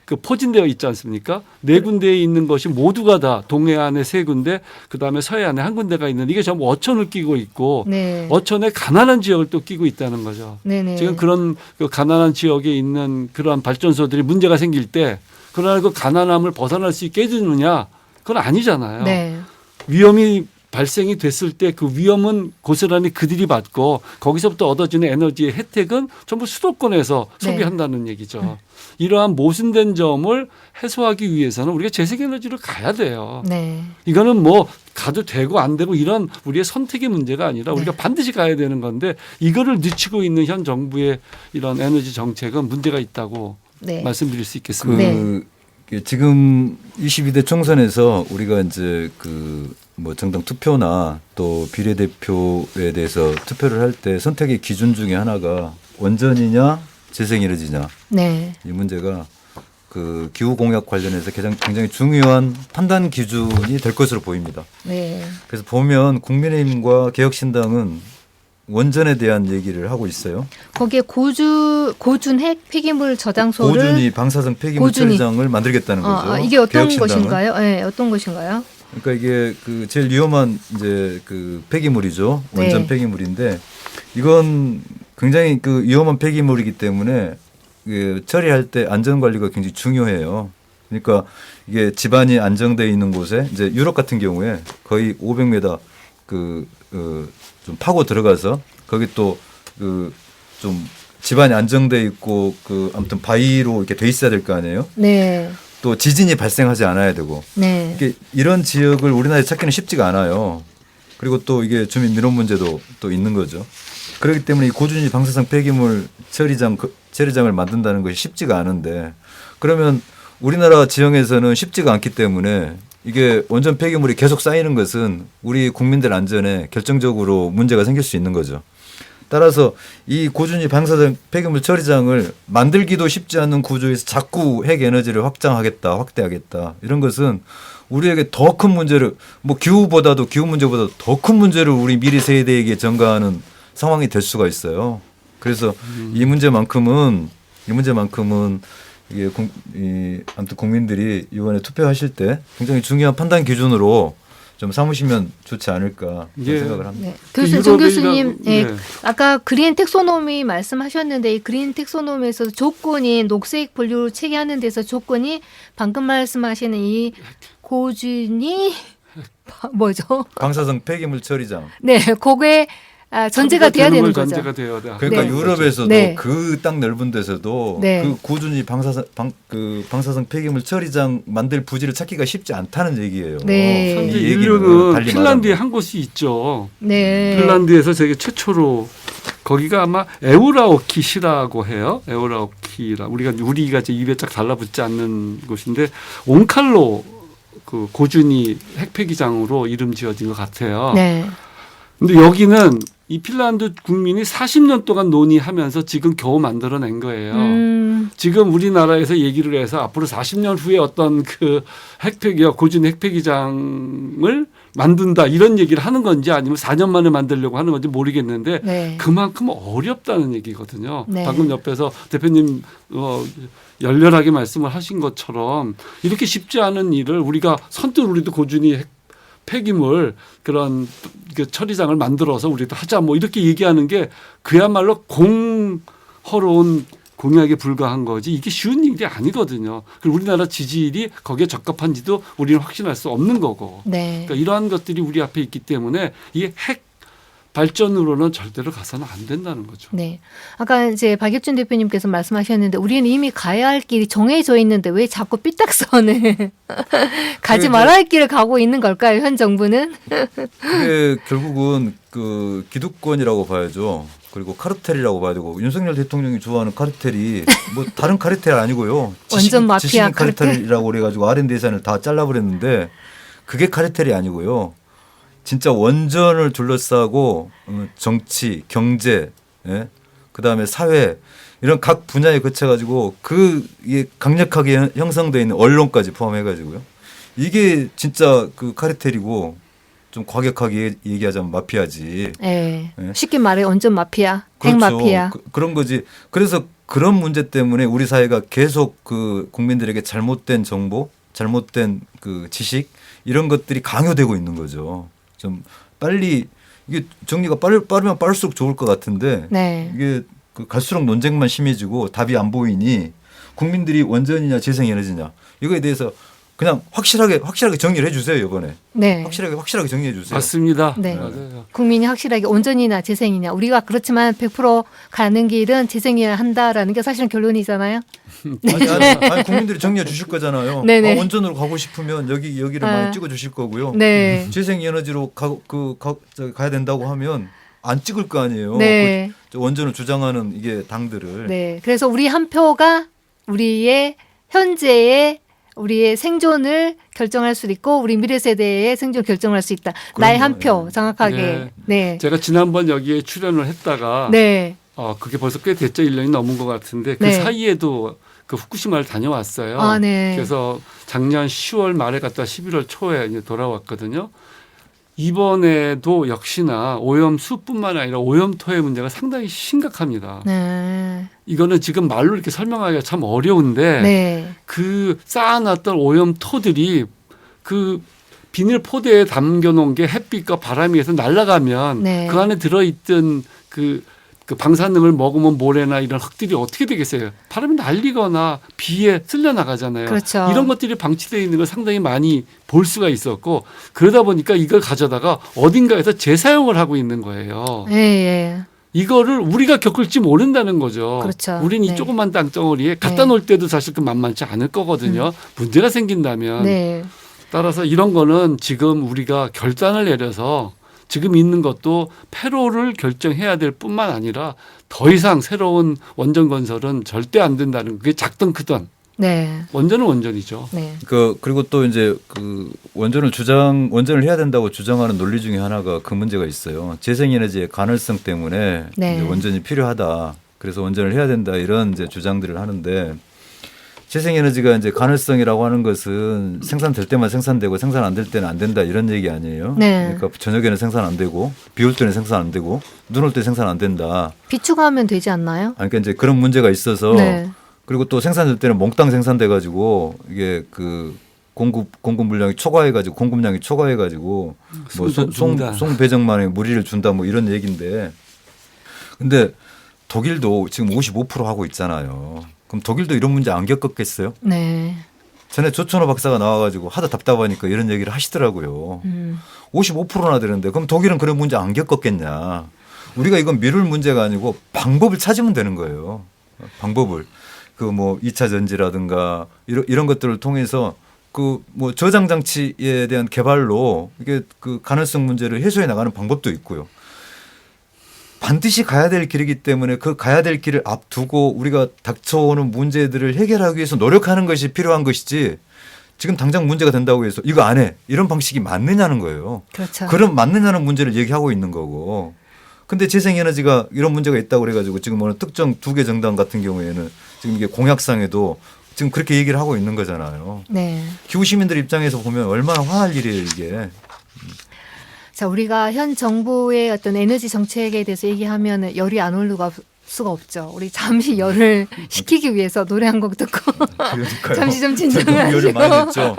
그 포진되어 있지 않습니까? 네 군데에 있는 것이 모두가 다 동해안에 세 군데, 그다음에 서해안에 한 군데가 있는데 이게 전부 어촌을 끼고 있고 네. 어촌의 가난한 지역을 또 끼고 있다는 거죠. 네네. 지금 그런 그 가난한 지역에 있는 그러한 발전소들이 문제가 생길 때 그러나 그 가난함을 벗어날 수 있게 해주느냐? 그건 아니잖아요. 네. 위험이 발생이 됐을 때 그 위험은 고스란히 그들이 받고 거기서부터 얻어지는 에너지의 혜택은 전부 수도권에서 네. 소비한다는 얘기죠. 이러한 모순된 점을 해소하기 위해서는 우리가 재생에너지를 가야 돼요. 네. 이거는 뭐 가도 되고 안 되고 이런 우리의 선택의 문제가 아니라 우리가 네. 반드시 가야 되는 건데 이거를 늦추고 있는 현 정부의 이런 에너지 정책은 문제가 있다고 네. 말씀드릴 수 있겠습니다. 네. 지금 22대 총선에서 우리가 이제 그 뭐 정당 투표나 또 비례대표에 대해서 투표를 할 때 선택의 기준 중에 하나가 원전이냐 재생에너지냐 네. 이 문제가 그 기후 공약 관련해서 굉장히 중요한 판단 기준이 될 것으로 보입니다. 네. 그래서 보면 국민의힘과 개혁신당은 원전에 대한 얘기를 하고 있어요. 거기에 고준 핵 폐기물 저장소를 고준위 방사성 폐기물 처리장을 만들겠다는 거죠. 이게 어떤 개혁신당은. 것인가요? 네, 어떤 것인가요? 그러니까 이게 그 제일 위험한 이제 그 폐기물이죠. 원전 네. 폐기물인데 이건 굉장히 그 위험한 폐기물이기 때문에 그 처리할 때 안전 관리가 굉장히 중요해요. 그러니까 이게 집안이 안정되어 있는 곳에 이제 유럽 같은 경우에 거의 500m 좀 파고 들어가서 거기 또 그 좀 집안이 안정돼 있고 그 아무튼 바위로 이렇게 돼 있어야 될 거 아니에요. 네. 또 지진이 발생하지 않아야 되고 네. 이게 이런 지역을 우리나라에 찾기는 쉽지가 않아요. 그리고 또 이게 주민 민원 문제도 또 있는 거죠. 그렇기 때문에 이 고준위 방사성 폐기물 처리장을 만든다는 것이 쉽지가 않은데 그러면 우리나라 지형에서는 쉽지가 않기 때문에 이게 원전 폐기물이 계속 쌓이는 것은 우리 국민들 안전에 결정적으로 문제가 생길 수 있는 거죠. 따라서 이 고준위 방사성 폐기물 처리장을 만들기도 쉽지 않은 구조에서 자꾸 핵 에너지를 확대하겠다. 이런 것은 우리에게 더 큰 문제를 기후 문제보다도 더 큰 문제를 우리 미래 세대에게 전가하는 상황이 될 수가 있어요. 그래서 이 문제만큼은 이게 아무튼 국민들이 이번에 투표하실 때 굉장히 중요한 판단 기준으로 좀 삼으시면 좋지 않을까 예. 생각을 합니다. 네. 정 유럽이나- 교수님, 네. 네. 아까 그린 텍소노미 말씀하셨는데 이 그린 텍소노미에서 조건이 녹색 분류 체계하는 데서 조건이 방금 말씀하시는 이 고준이 뭐죠? 방사성 폐기물 처리장. 네, 그게 전제가 돼야 되는 거죠. 전제가 돼야 돼. 그러니까 네. 유럽에서도 네. 그 땅 넓은 데서도 네. 그 고준위 방사성 폐기물 처리장 만들 부지를 찾기가 쉽지 않다는 얘기예요. 네. 현재 이 얘기는 인류는 달리 핀란드에 말하면. 한 곳이 있죠. 네. 핀란드에서 세계 최초로 거기가 아마 에우라오키시라고 해요. 에우라오키라 우리가 이제 입에 쫙 달라붙지 않는 곳인데 온칼로 그 고준위 핵폐기장으로 이름 지어진 것 같아요. 네. 근데 여기는 이 핀란드 국민이 40년 동안 논의하면서 지금 겨우 만들어낸 거예요. 지금 우리나라에서 얘기를 해서 앞으로 40년 후에 어떤 그 고준 핵폐기장을 만든다 이런 얘기를 하는 건지 아니면 4년 만에 만들려고 하는 건지 모르겠는데 네. 그만큼 어렵다는 얘기거든요. 네. 방금 옆에서 대표님 열렬하게 말씀을 하신 것처럼 이렇게 쉽지 않은 일을 우리가 선뜻 우리도 고준위 폐기물 그런 그 처리장을 만들어서 우리도 하자 뭐 이렇게 얘기하는 게 그야말로 공허로운 공약에 불과한 거지 이게 쉬운 일이 아니거든요. 그리고 우리나라 지지율이 거기에 적합한지도 우리는 확신할 수 없는 거고. 네. 그러니까 이러한 것들이 우리 앞에 있기 때문에 이게 핵 발전으로는 절대로 가서는 안 된다는 거죠. 네. 아까 이제 박혁준 대표님께서 말씀하셨는데 우리는 이미 가야 할 길이 정해져 있는데 왜 자꾸 삐딱선을 가지 말아야 할 길을 가고 있는 걸까요, 현 정부는? 그게 결국은 그 기득권이라고 봐야죠. 그리고 카르텔이라고 봐야 되고 윤석열 대통령이 좋아하는 카르텔이 뭐 다른 카르텔 아니고요. 완전 마피아 지식인 카르텔. 카르텔이라고 그래가지고 R&D 예산을 다 잘라버렸는데 그게 카르텔이 아니고요. 진짜 원전을 둘러싸고 정치, 경제, 예? 그다음에 사회 이런 각 분야에 거쳐가지고 이게 강력하게 형성되어 있는 언론까지 포함해가지고요. 이게 진짜 그 카르텔이고 좀 과격하게 얘기하자면 마피아지. 예. 예. 쉽게 말해 원전 마피아, 그렇죠. 핵마피아. 그런 거지. 그래서 그런 문제 때문에 우리 사회가 계속 그 국민들에게 잘못된 정보, 잘못된 그 지식 이런 것들이 강요되고 있는 거죠. 좀 빨리 이게 정리가 빠르면 빠를수록 좋을 것 같은데 네. 이게 그 갈수록 논쟁만 심해지고 답이 안 보이니 국민들이 원전이냐 재생에너지냐 이거에 대해서 그냥 확실하게 정리를 해주세요 이번에. 네. 확실하게 정리해 주세요. 맞습니다. 네. 맞아요. 국민이 확실하게 온전이나 재생이냐. 우리가 그렇지만 100% 가는 길은 재생이어야 한다라는 게 사실은 결론이잖아요. 아니, 국민들이 정리해 주실 거잖아요. 네네. 원전으로 가고 싶으면 여기를 많이 찍어 주실 거고요. 네. 재생에너지로 가야 된다고 하면 안 찍을 거 아니에요. 네. 그 원전을 주장하는 이게 당들을. 네. 그래서 우리 한 표가 우리의 현재의 우리의 생존을 결정할 수 있고 우리 미래 세대의 생존을 결정할 수 있다. 나의 한 표 예. 정확하게. 네. 네. 제가 지난번 여기에 출연을 했다가 네. 그게 벌써 꽤 됐죠. 1년이 넘은 것 같은데 그 네. 사이에도 그 후쿠시마를 다녀왔어요. 아, 네. 그래서 작년 10월 말에 갔다 11월 초에 이제 돌아왔거든요. 이번에도 역시나 오염수뿐만 아니라 오염토의 문제가 상당히 심각합니다. 네. 이거는 지금 말로 이렇게 설명하기가 참 어려운데 네. 그 쌓아놨던 오염토들이 그 비닐 포대에 담겨놓은 게 햇빛과 바람에 의해서 날아가면 네. 그 안에 들어있던 그 방사능을 먹으면 모래나 이런 흙들이 어떻게 되겠어요? 바람이 날리거나 비에 쓸려 나가잖아요. 그렇죠. 이런 것들이 방치되어 있는 걸 상당히 많이 볼 수가 있었고 그러다 보니까 이걸 가져다가 어딘가에서 재사용을 하고 있는 거예요. 예, 예. 이거를 우리가 겪을지 모른다는 거죠. 그렇죠. 우리는 이 네. 조그만 땅덩어리에 갖다 놓을 때도 사실 그 만만치 않을 거거든요. 문제가 생긴다면. 네. 따라서 이런 거는 지금 우리가 결단을 내려서 지금 있는 것도 폐로를 결정해야 될 뿐만 아니라 더 이상 새로운 원전 건설은 절대 안 된다는 그게 작든 크든 네. 원전은 원전이죠. 네. 그리고 또 이제 그 원전을 해야 된다고 주장하는 논리 중에 하나가 그 문제가 있어요. 재생에너지의 가능성 때문에 네. 이제 원전이 필요하다. 그래서 원전을 해야 된다 이런 이제 주장들을 하는데 재생에너지가 이제 가능성이라고 하는 것은 생산될 때만 생산되고 생산 안 될 때는 안 된다 이런 얘기 아니에요. 네. 그러니까 저녁에는 생산 안 되고 비 올 때는 생산 안 되고 눈 올 때 생산 안 된다. 비추가하면 되지 않나요? 그러니까 이제 그런 문제가 있어서 네. 그리고 또 생산될 때는 몽땅 생산돼 가지고 이게 그 공급 물량이 초과해 가지고 공급량이 초과해 가지고 뭐 송 배정만에 무리를 준다 뭐 이런 얘기인데 근데 독일도 지금 55% 하고 있잖아요. 그럼 독일도 이런 문제 안 겪었겠어요? 네. 전에 조천호 박사가 나와가지고 하도 답답하니까 이런 얘기를 하시더라고요. 55%나 되는데 그럼 독일은 그런 문제 안 겪었겠냐. 우리가 이건 미룰 문제가 아니고 방법을 찾으면 되는 거예요. 방법을. 그 뭐 2차 전지라든가 이런 것들을 통해서 그 뭐 저장 장치에 대한 개발로 이게 그 가능성 문제를 해소해 나가는 방법도 있고요. 반드시 가야 될 길이기 때문에 그 가야 될 길을 앞두고 우리가 닥쳐오는 문제들을 해결하기 위해서 노력하는 것이 필요한 것이지 지금 당장 문제가 된다고 해서 이거 안 해. 이런 방식이 맞느냐는 거예요. 그렇죠. 그럼 맞느냐는 문제를 얘기하고 있는 거고. 근데 재생에너지가 이런 문제가 있다고 그래가지고 지금 어느 특정 2개 정당 같은 경우에는 지금 이게 공약상에도 지금 그렇게 얘기를 하고 있는 거잖아요. 네. 기후 시민들 입장에서 보면 얼마나 화날 일이에요 이게. 자, 우리가 현 정부의 어떤 에너지 정책에 대해서 얘기하면 열이 안 올 수가 없죠. 우리 잠시 열을 식히기 위해서 노래 한 곡 듣고 그러니까요. 잠시 좀 열을 진정하시고 많이 냈죠.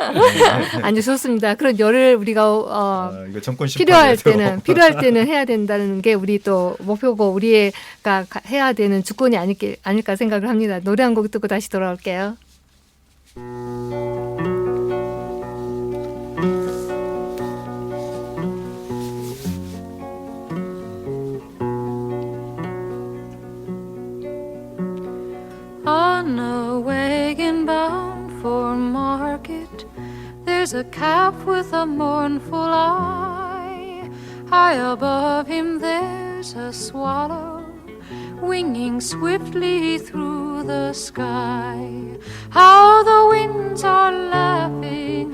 아주 좋습니다. 그런 열을 우리가 이거 정권 필요할 심판이라서. 때는 해야 된다는 게 우리 또 목표고 우리가 해야 되는 주권이 아닐까 생각을 합니다. 노래 한 곡 듣고 다시 돌아올게요. On a wagon bound for market, there's a calf with a mournful eye. High above him there's a swallow winging swiftly through the sky. How the winds are laughing,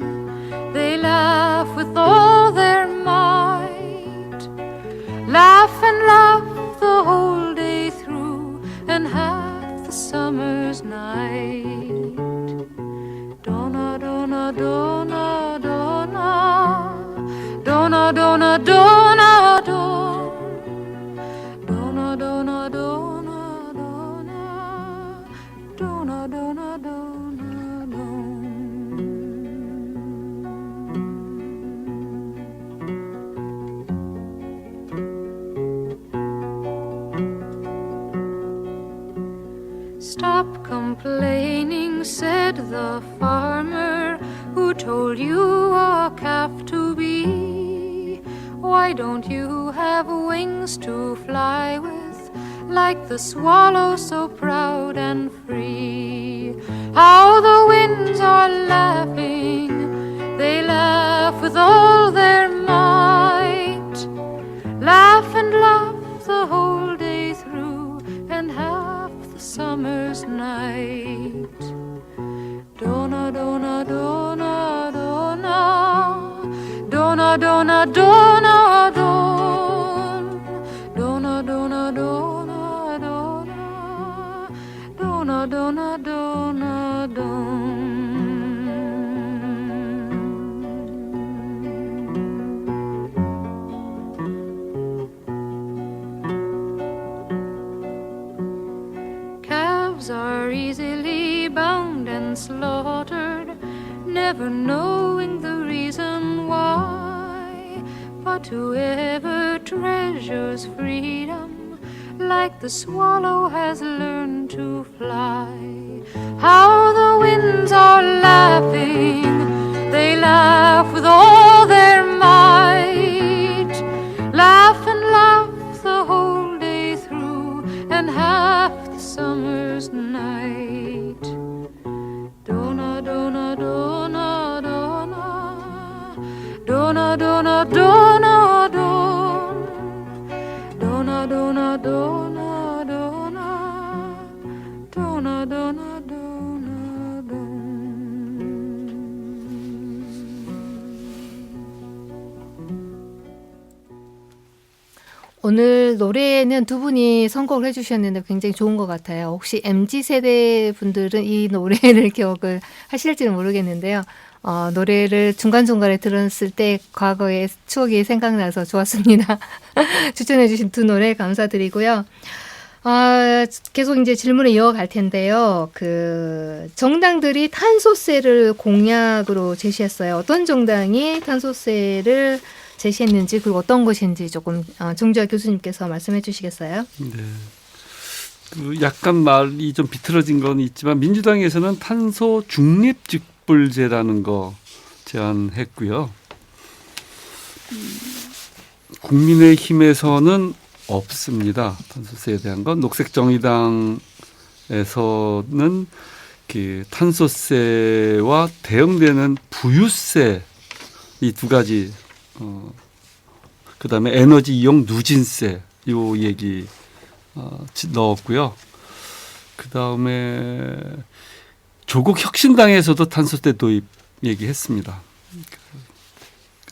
they laugh with all their might. Laugh and laugh the whole day through and half the summer's night. Donna, donna, donna, donna, donna, Dona, dona, dona, don. Dona, dona, dona, dona. Dona, dona, dona, don. Stop complaining, said the farmer who told you a calf to be. Why don't you have wings to fly with, like the swallow so proud and free? How the winds are laughing, they laugh with all their might. Laugh and laugh the whole day through, and half the summer's night. Dona, dona, dona, dona. Dona, dona, dona, don. Dona, dona, dona, dona. Dona, dona, dona, don. Calves are easily bound and slaughtered, never knowing the reason why. But whoever treasures freedom, like the swallow has learned to fly. How the winds are laughing, they laugh with all their might. Laugh and laugh the whole day through, and half the summer's night. Dona, dona, dona, dona. Dona, dona, dona, don. Dona, dona, dona, dona. Dona, dona, dona, don. 오늘 노래는 두 분이 선곡을 해주셨는데 굉장히 좋은 것 같아요. 혹시 MZ세대 분들은 이 노래를 기억을 하실지는 모르겠는데요. 노래를 중간중간에 들었을 때 과거의 추억이 생각나서 좋았습니다. 추천해주신 두 노래 감사드리고요. 계속 이제 질문을 이어갈 텐데요. 정당들이 탄소세를 공약으로 제시했어요. 어떤 정당이 탄소세를 제시했는지 그리고 어떤 것인지 조금 정주하 교수님께서 말씀해 주시겠어요? 네. 약간 말이 좀 비틀어진 건 있지만 민주당에서는 탄소 중립직불제라는 거 제안했고요. 국민의힘에서는 없습니다. 탄소세에 대한 건. 녹색정의당에서는 탄소세와 대응되는 부유세 이 두 가지 그다음에 에너지 이용 누진세 요 얘기 넣었고요. 그다음에 조국 혁신당에서도 탄소세 도입 얘기했습니다.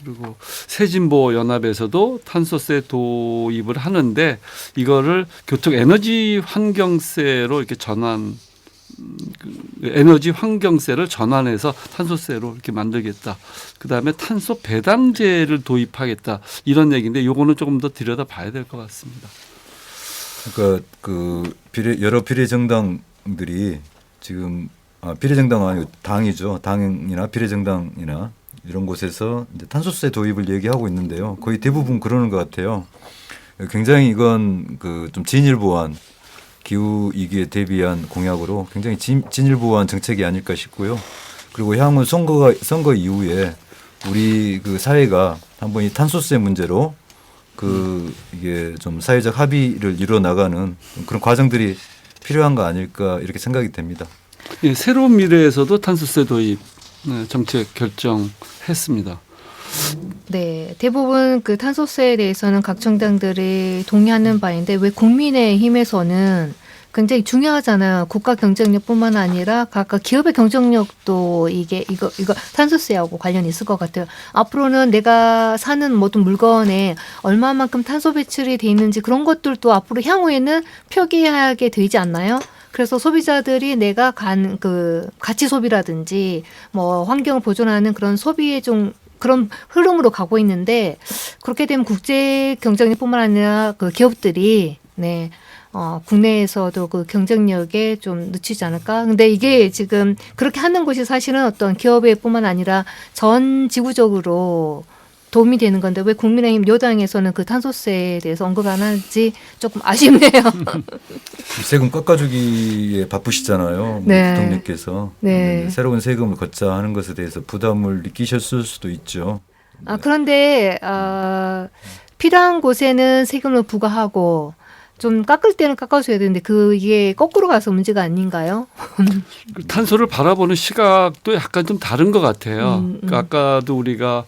그리고 새진보 연합에서도 탄소세 도입을 하는데 이거를 교통 에너지 환경세로 이렇게 에너지 환경세를 전환해서 탄소세로 이렇게 만들겠다. 그다음에 탄소 배당제를 도입하겠다. 이런 얘기인데 요거는 조금 더 들여다 봐야 될 것 같습니다. 그러니까 여러 비례정당들이 지금 비례정당 아니고 당이죠. 당이나 비례정당이나 이런 곳에서 이제 탄소세 도입을 얘기하고 있는데요. 거의 대부분 그러는 것 같아요. 굉장히 이건 좀 진일보한 기후 위기에 대비한 공약으로 굉장히 진일보한 정책이 아닐까 싶고요. 그리고 향후 선거 이후에 우리 사회가 한번 이 탄소세 문제로 이게 좀 사회적 합의를 이루어 나가는 그런 과정들이 필요한 거 아닐까 이렇게 생각이 됩니다. 예, 새로운 미래에서도 탄소세 도입 정책 결정했습니다. 네, 대부분 탄소세에 대해서는 각 정당들이 동의하는 바인데 왜 국민의힘에서는 굉장히 중요하잖아요. 국가 경쟁력뿐만 아니라 각각 기업의 경쟁력도 이거 탄소세하고 관련이 있을 것 같아요. 앞으로는 내가 사는 모든 물건에 얼마만큼 탄소 배출이 돼 있는지 그런 것들도 앞으로 향후에는 표기하게 되지 않나요? 그래서 소비자들이 내가 가치 소비라든지 뭐 환경을 보존하는 그런 소비에 좀 그런 흐름으로 가고 있는데 그렇게 되면 국제 경쟁력뿐만 아니라 그 기업들이 네. 국내에서도 그 경쟁력에 좀 늦추지 않을까? 근데 이게 지금 그렇게 하는 것이 사실은 어떤 기업의 뿐만 아니라 전 지구적으로 도움이 되는 건데 왜 국민의힘 여당에서는 그 탄소세에 대해서 언급 안 하는지 조금 아쉽네요. 세금 깎아주기에 바쁘시잖아요. 네. 대통령께서 네. 새로운 세금을 걷자 하는 것에 대해서 부담을 느끼셨을 수도 있죠. 그런데 필요한 곳에는 세금을 부과하고 좀 깎을 때는 깎아줘야 되는데 이게 거꾸로 가서 문제가 아닌가요? 탄소를 바라보는 시각도 약간 좀 다른 것 같아요. 그러니까 아까도 우리가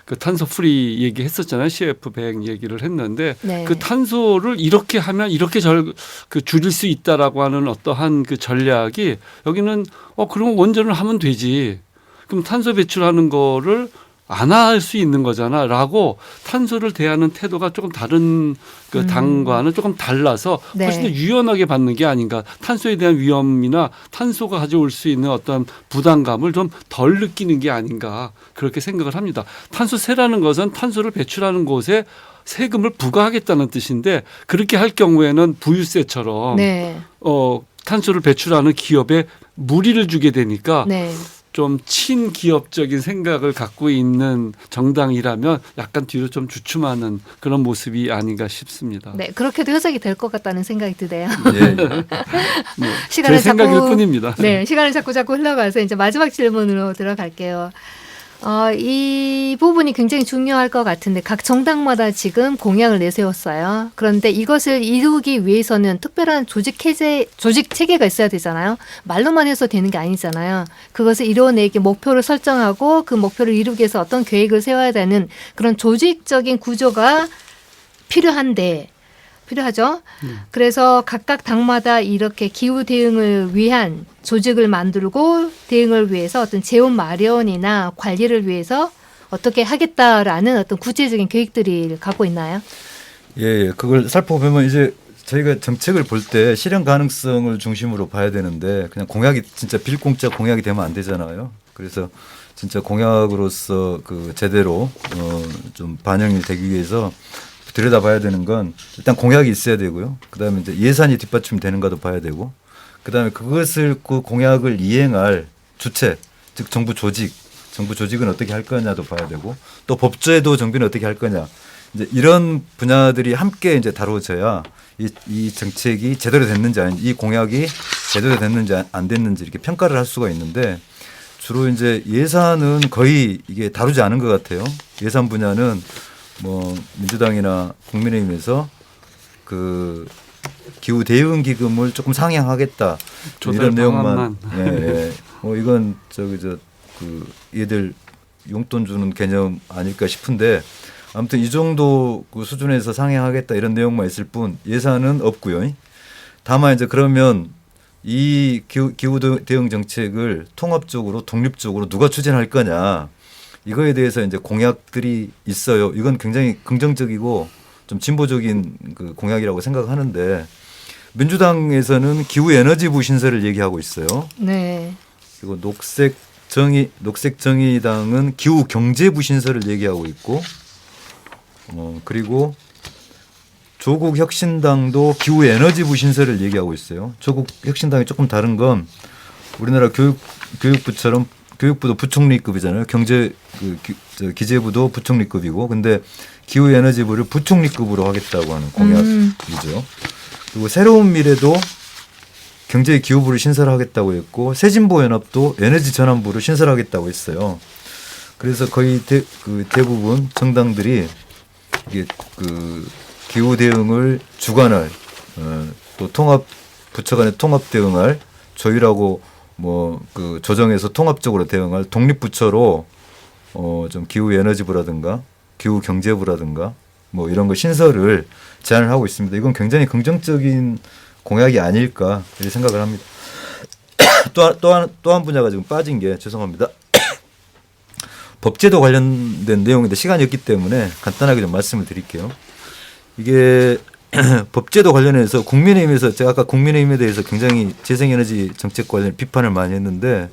그 탄소 프리 얘기했었잖아요. CF100 얘기를 했는데 네. 그 탄소를 이렇게 하면 이렇게 줄일 수 있다라고 하는 어떠한 그 전략이 여기는 그러면 원전을 하면 되지. 그럼 탄소 배출하는 거를 안 할 수 있는 거잖아라고 탄소를 대하는 태도가 조금 다른 그 당과는 조금 달라서 네. 훨씬 더 유연하게 받는 게 아닌가. 탄소에 대한 위험이나 탄소가 가져올 수 있는 어떤 부담감을 좀 덜 느끼는 게 아닌가 그렇게 생각을 합니다. 탄소세라는 것은 탄소를 배출하는 곳에 세금을 부과하겠다는 뜻인데 그렇게 할 경우에는 부유세처럼 네. 탄소를 배출하는 기업에 무리를 주게 되니까 네. 좀 친기업적인 생각을 갖고 있는 정당이라면 약간 뒤로 좀 주춤하는 그런 모습이 아닌가 싶습니다. 네, 그렇게도 해석이 될 것 같다는 생각이 드네요. 예. 제 생각일 뿐입니다. 네, 시간을 자꾸 흘러가서 이제 마지막 질문으로 들어갈게요. 이 부분이 굉장히 중요할 것 같은데 각 정당마다 지금 공약을 내세웠어요. 그런데 이것을 이루기 위해서는 특별한 조직 체계가 있어야 되잖아요. 말로만 해서 되는 게 아니잖아요. 그것을 이뤄내기 목표를 설정하고 그 목표를 이루기 위해서 어떤 계획을 세워야 되는 그런 조직적인 구조가 필요하죠. 그래서 각각 당마다 이렇게 기후 대응을 위한 조직을 만들고 대응을 위해서 어떤 재원 마련이나 관리를 위해서 어떻게 하겠다라는 어떤 구체적인 계획들이 갖고 있나요? 예, 그걸 살펴보면 이제 저희가 정책을 볼 때 실현 가능성을 중심으로 봐야 되는데 그냥 공약이 진짜 빌공짜 공약이 되면 안 되잖아요. 그래서 진짜 공약으로서 그 제대로 좀 반영이 되기 위해서 들여다봐야 되는 건 일단 공약이 있어야 되고요. 그다음에 이제 예산이 뒷받침되는가도 봐야 되고, 그다음에 그것을 그 공약을 이행할 주체, 즉 정부 조직은 어떻게 할 거냐도 봐야 되고, 또 법제도 정비는 어떻게 할 거냐. 이제 이런 분야들이 함께 이제 다뤄져야 이 정책이 제대로 됐는지 아닌지, 이 공약이 제대로 됐는지 안 됐는지 이렇게 평가를 할 수가 있는데, 주로 이제 예산은 거의 이게 다루지 않은 것 같아요. 예산 분야는 뭐 민주당이나 국민의힘에서 그 기후 대응 기금을 조금 상향하겠다 이런 내용만, 예. 이건 그 얘들 용돈 주는 개념 아닐까 싶은데, 아무튼 이 정도 그 수준에서 상향하겠다 이런 내용만 있을 뿐 예산은 없고요. 다만 이제 그러면 이 기후 대응 정책을 통합적으로 독립적으로 누가 추진할 거냐, 이거에 대해서 이제 공약들이 있어요. 이건 굉장히 긍정적이고 좀 진보적인 그 공약이라고 생각하는데, 민주당에서는 기후 에너지부 신설을 얘기하고 있어요. 네. 그리고 녹색정의당은 기후 경제부 신설을 얘기하고 있고, 그리고 조국 혁신당도 기후 에너지부 신설을 얘기하고 있어요. 조국 혁신당이 조금 다른 건 우리나라 교육부처럼 교육부도 부총리급이잖아요. 기재부도 부총리급이고, 근데 기후 에너지부를 부총리급으로 하겠다고 하는 공약이죠. 그리고 새로운 미래도 경제 기후부를 신설하겠다고 했고, 새진보 연합도 에너지 전환부를 신설하겠다고 했어요. 그래서 거의 대부분 정당들이 이게 그 기후 대응을 주관할, 또 부처 간의 통합 대응할, 조율하고 그 조정해서 통합적으로 대응할 독립부처로 좀 기후 에너지부라든가 기후 경제부라든가 이런 거 신설을 제안을 하고 있습니다. 이건 굉장히 긍정적인 공약이 아닐까 이렇게 생각을 합니다. 또 한 분야가 지금 빠진 게, 죄송합니다. 법제도 관련된 내용인데 시간이 없기 때문에 간단하게 좀 말씀을 드릴게요. 이게 법제도 관련해서 국민의힘에서, 제가 아까 국민의힘에 대해서 굉장히 재생에너지 정책 관련 비판을 많이 했는데,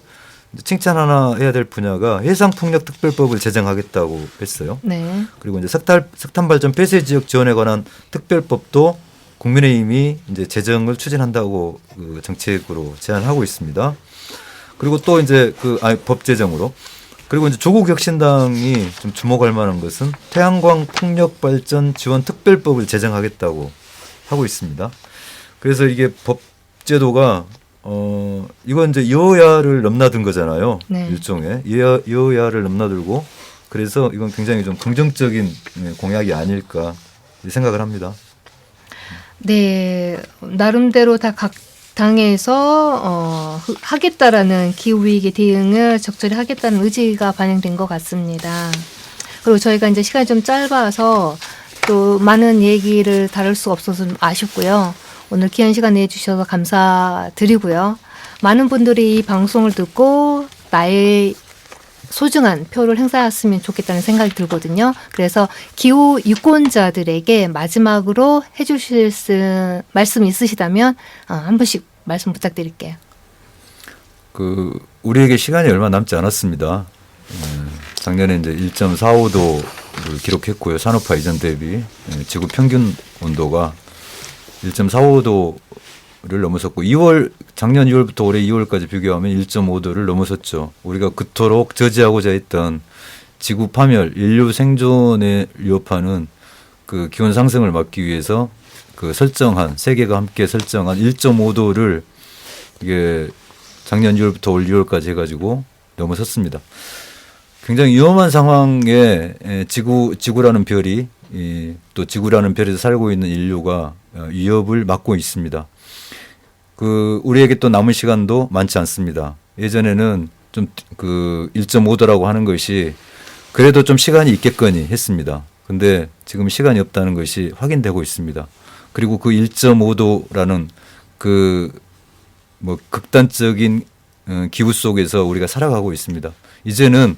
칭찬 하나 해야 될 분야가 해상풍력특별법을 제정하겠다고 했어요. 네. 그리고 이제 석탄 발전 폐쇄 지역 지원에 관한 특별법도 국민의힘이 이제 제정을 추진한다고 그 정책으로 제안하고 있습니다. 그리고 또 이제 법 제정으로. 그리고 이제 조국 혁신당이 좀 주목할 만한 것은 태양광 풍력 발전 지원 특별법을 제정하겠다고 하고 있습니다. 그래서 이게 법 제도가 이건 이제 여야를 넘나든 거잖아요. 네. 일종의 여야를 넘나들고 그래서 이건 굉장히 좀 긍정적인 공약이 아닐까 생각을 합니다. 네, 나름대로 다 각 당에서 하겠다라는 기후위기 대응을 적절히 하겠다는 의지가 반영된 것 같습니다. 그리고 저희가 이제 시간이 좀 짧아서 또 많은 얘기를 다룰 수 없어서 좀 아쉽고요. 오늘 귀한 시간 내주셔서 감사드리고요. 많은 분들이 이 방송을 듣고 나의 소중한 표를 행사했으면 좋겠다는 생각이 들거든요. 그래서 기후 유권자들에게 마지막으로 해주실 말씀 있으시다면 한 분씩 말씀 부탁드릴게요. 우리에게 시간이 얼마 남지 않았습니다. 작년에 이제 1.45도를 기록했고요. 산업화 이전 대비 지구 평균 온도가 1.45도를 넘어섰고 작년 2월부터 올해 2월까지 비교하면 1.5도를 넘어섰죠. 우리가 그토록 저지하고자 했던 지구 파멸, 인류 생존에 위협하는 그 기온 상승을 막기 위해서 세계가 함께 설정한 1.5도를 이게 작년 2월부터 올 2월까지 해가지고 넘어섰습니다. 굉장히 위험한 상황에 지구라는 별이 또 지구라는 별에서 살고 있는 인류가 위협을 맞고 있습니다. 우리에게 또 남은 시간도 많지 않습니다. 예전에는 좀 1.5도라고 하는 것이 그래도 좀 시간이 있겠거니 했습니다. 근데 지금 시간이 없다는 것이 확인되고 있습니다. 그리고 1.5도라는 극단적인 기후 속에서 우리가 살아가고 있습니다. 이제는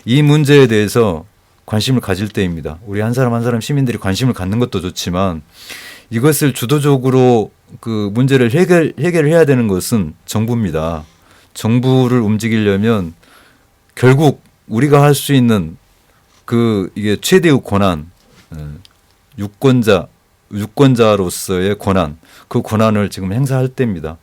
이 문제에 대해서 관심을 가질 때입니다. 우리 한 사람 한 사람 시민들이 관심을 갖는 것도 좋지만 이것을 주도적으로 문제를 해결해야 되는 것은 정부입니다. 정부를 움직이려면 결국 우리가 할 수 있는 이게 최대의 권한, 유권자로서의 권한, 그 권한을 지금 행사할 때입니다.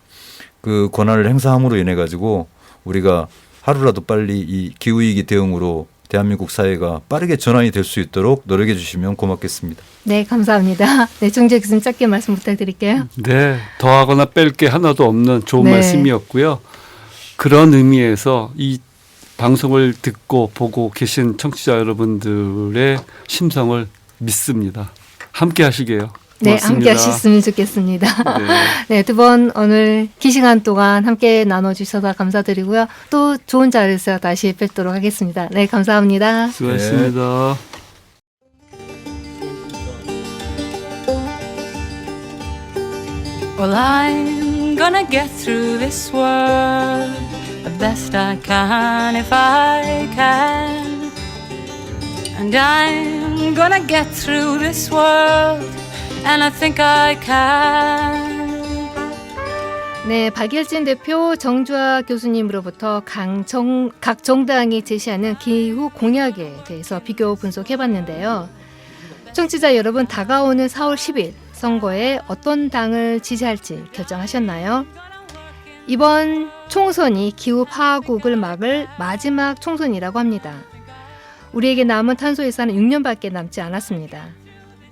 그 권한을 행사함으로 인해 가지고 우리가 하루라도 빨리 이 기후위기 대응으로 대한민국 사회가 빠르게 전환이 될 수 있도록 노력해 주시면 고맙겠습니다. 네, 감사합니다. 네, 정재 교수님 짧게 말씀 부탁드릴게요. 네, 더하거나 뺄 게 하나도 없는 좋은 네. 말씀이었고요. 그런 의미에서 이 방송을 듣고 보고 계신 청취자 여러분들의 심성을 믿습니다. 함께 하시게요. 네, 고맙습니다. 함께 하셨으면 좋겠습니다. 네. 네, 두 번 오늘 긴 시간 동안 함께 나눠주셔서 감사드리고요. 또 좋은 자리에서 다시 뵙도록 하겠습니다. 네, 감사합니다. 수고하셨습니다. Well, I'm gonna get through this world the best I can if I can. And I'm gonna get through this world and I think I can. 네, 박일진 대표 정주하 교수님으로부터 각 정당이 제시하는 기후 공약에 대해서 비교 분석해봤는데요. 청취자 여러분, 다가오는 4월 10일 선거에 어떤 당을 지지할지 결정하셨나요? 이번 총선이 기후 파국을 막을 마지막 총선이라고 합니다. 우리에게 남은 탄소 예산은 6년밖에 남지 않았습니다.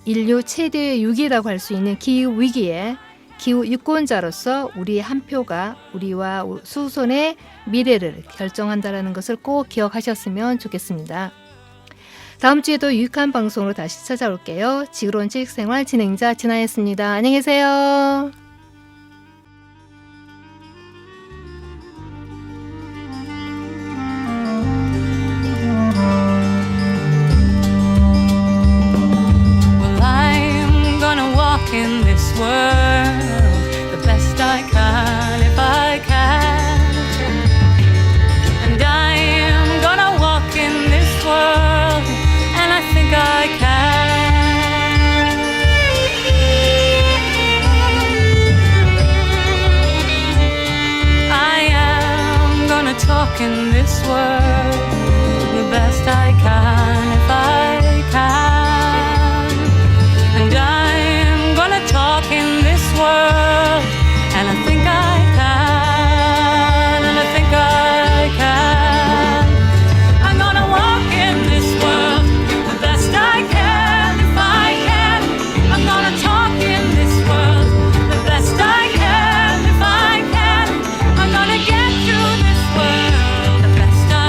인류 최대의 위기라고 할 수 있는 기후 위기에 기후 유권자로서 우리의 한 표가 우리와 수손의 미래를 결정한다는 것을 꼭 기억하셨으면 좋겠습니다. 다음 주에도 유익한 방송으로 다시 찾아올게요. 지구론 지식생활 진행자 진아였습니다. 안녕히 계세요. Well, I'm gonna walk in this world the best I can if I can. And I'm gonna walk in this world and I think I can. talk in this world the best I can if I can. And I'm gonna talk in this world, and I think I can, and I think I can. I'm gonna walk in this world the best I can if I can. I'm gonna talk in this world the best I can if I can. I'm gonna get through this world the best I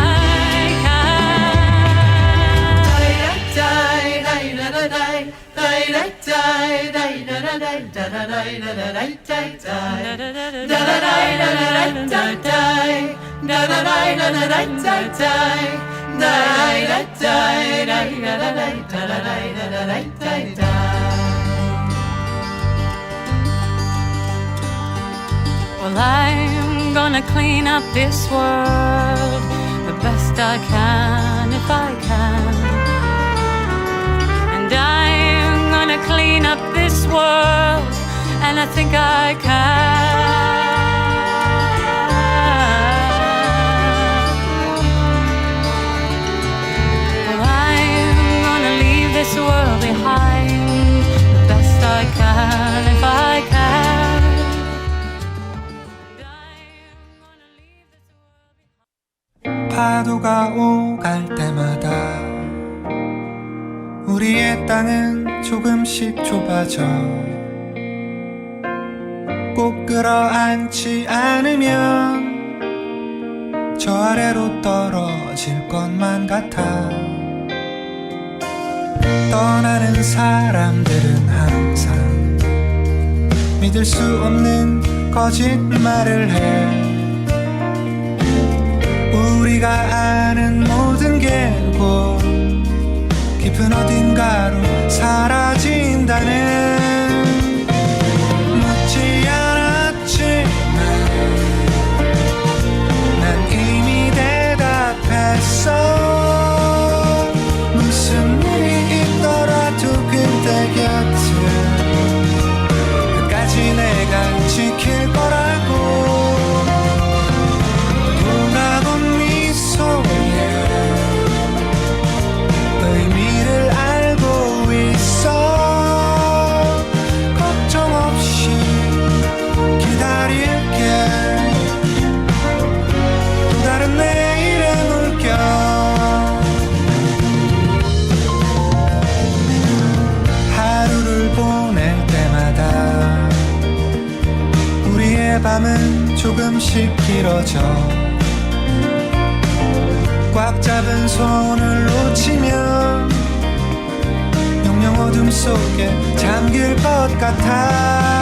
Well, I'm gonna clean up this world the best I can if I can. And I'm gonna clean up this world, and I think I can. Well, I'm gonna leave this world behind the best I can if I can. And I'm gonna leave this world behind. 파도가 오갈 때마다 우리의 땅은 조금씩 좁아져 꼭 끌어안지 않으면 저 아래로 떨어질 것만 같아. 떠나는 사람들은 항상 믿을 수 없는 거짓말을 해. 우리가 아는 모든 게 곧 깊은 어딘가로 사라진다는 묻지 않았지만 난 이미 대답했어. 무슨 일이 있더라도 그때 곁을 끝까지 내가 지킬 거라고. 돌아본 미소에 의미를 알고 있어. 걱정 없이 기다릴게. 또 다른 내일의 물결. 하루를 보낼 때마다 우리의 밤은 조금씩 길어져. 꽉 잡은 손을 놓치면 영영 어둠 속에 잠길 것 같아.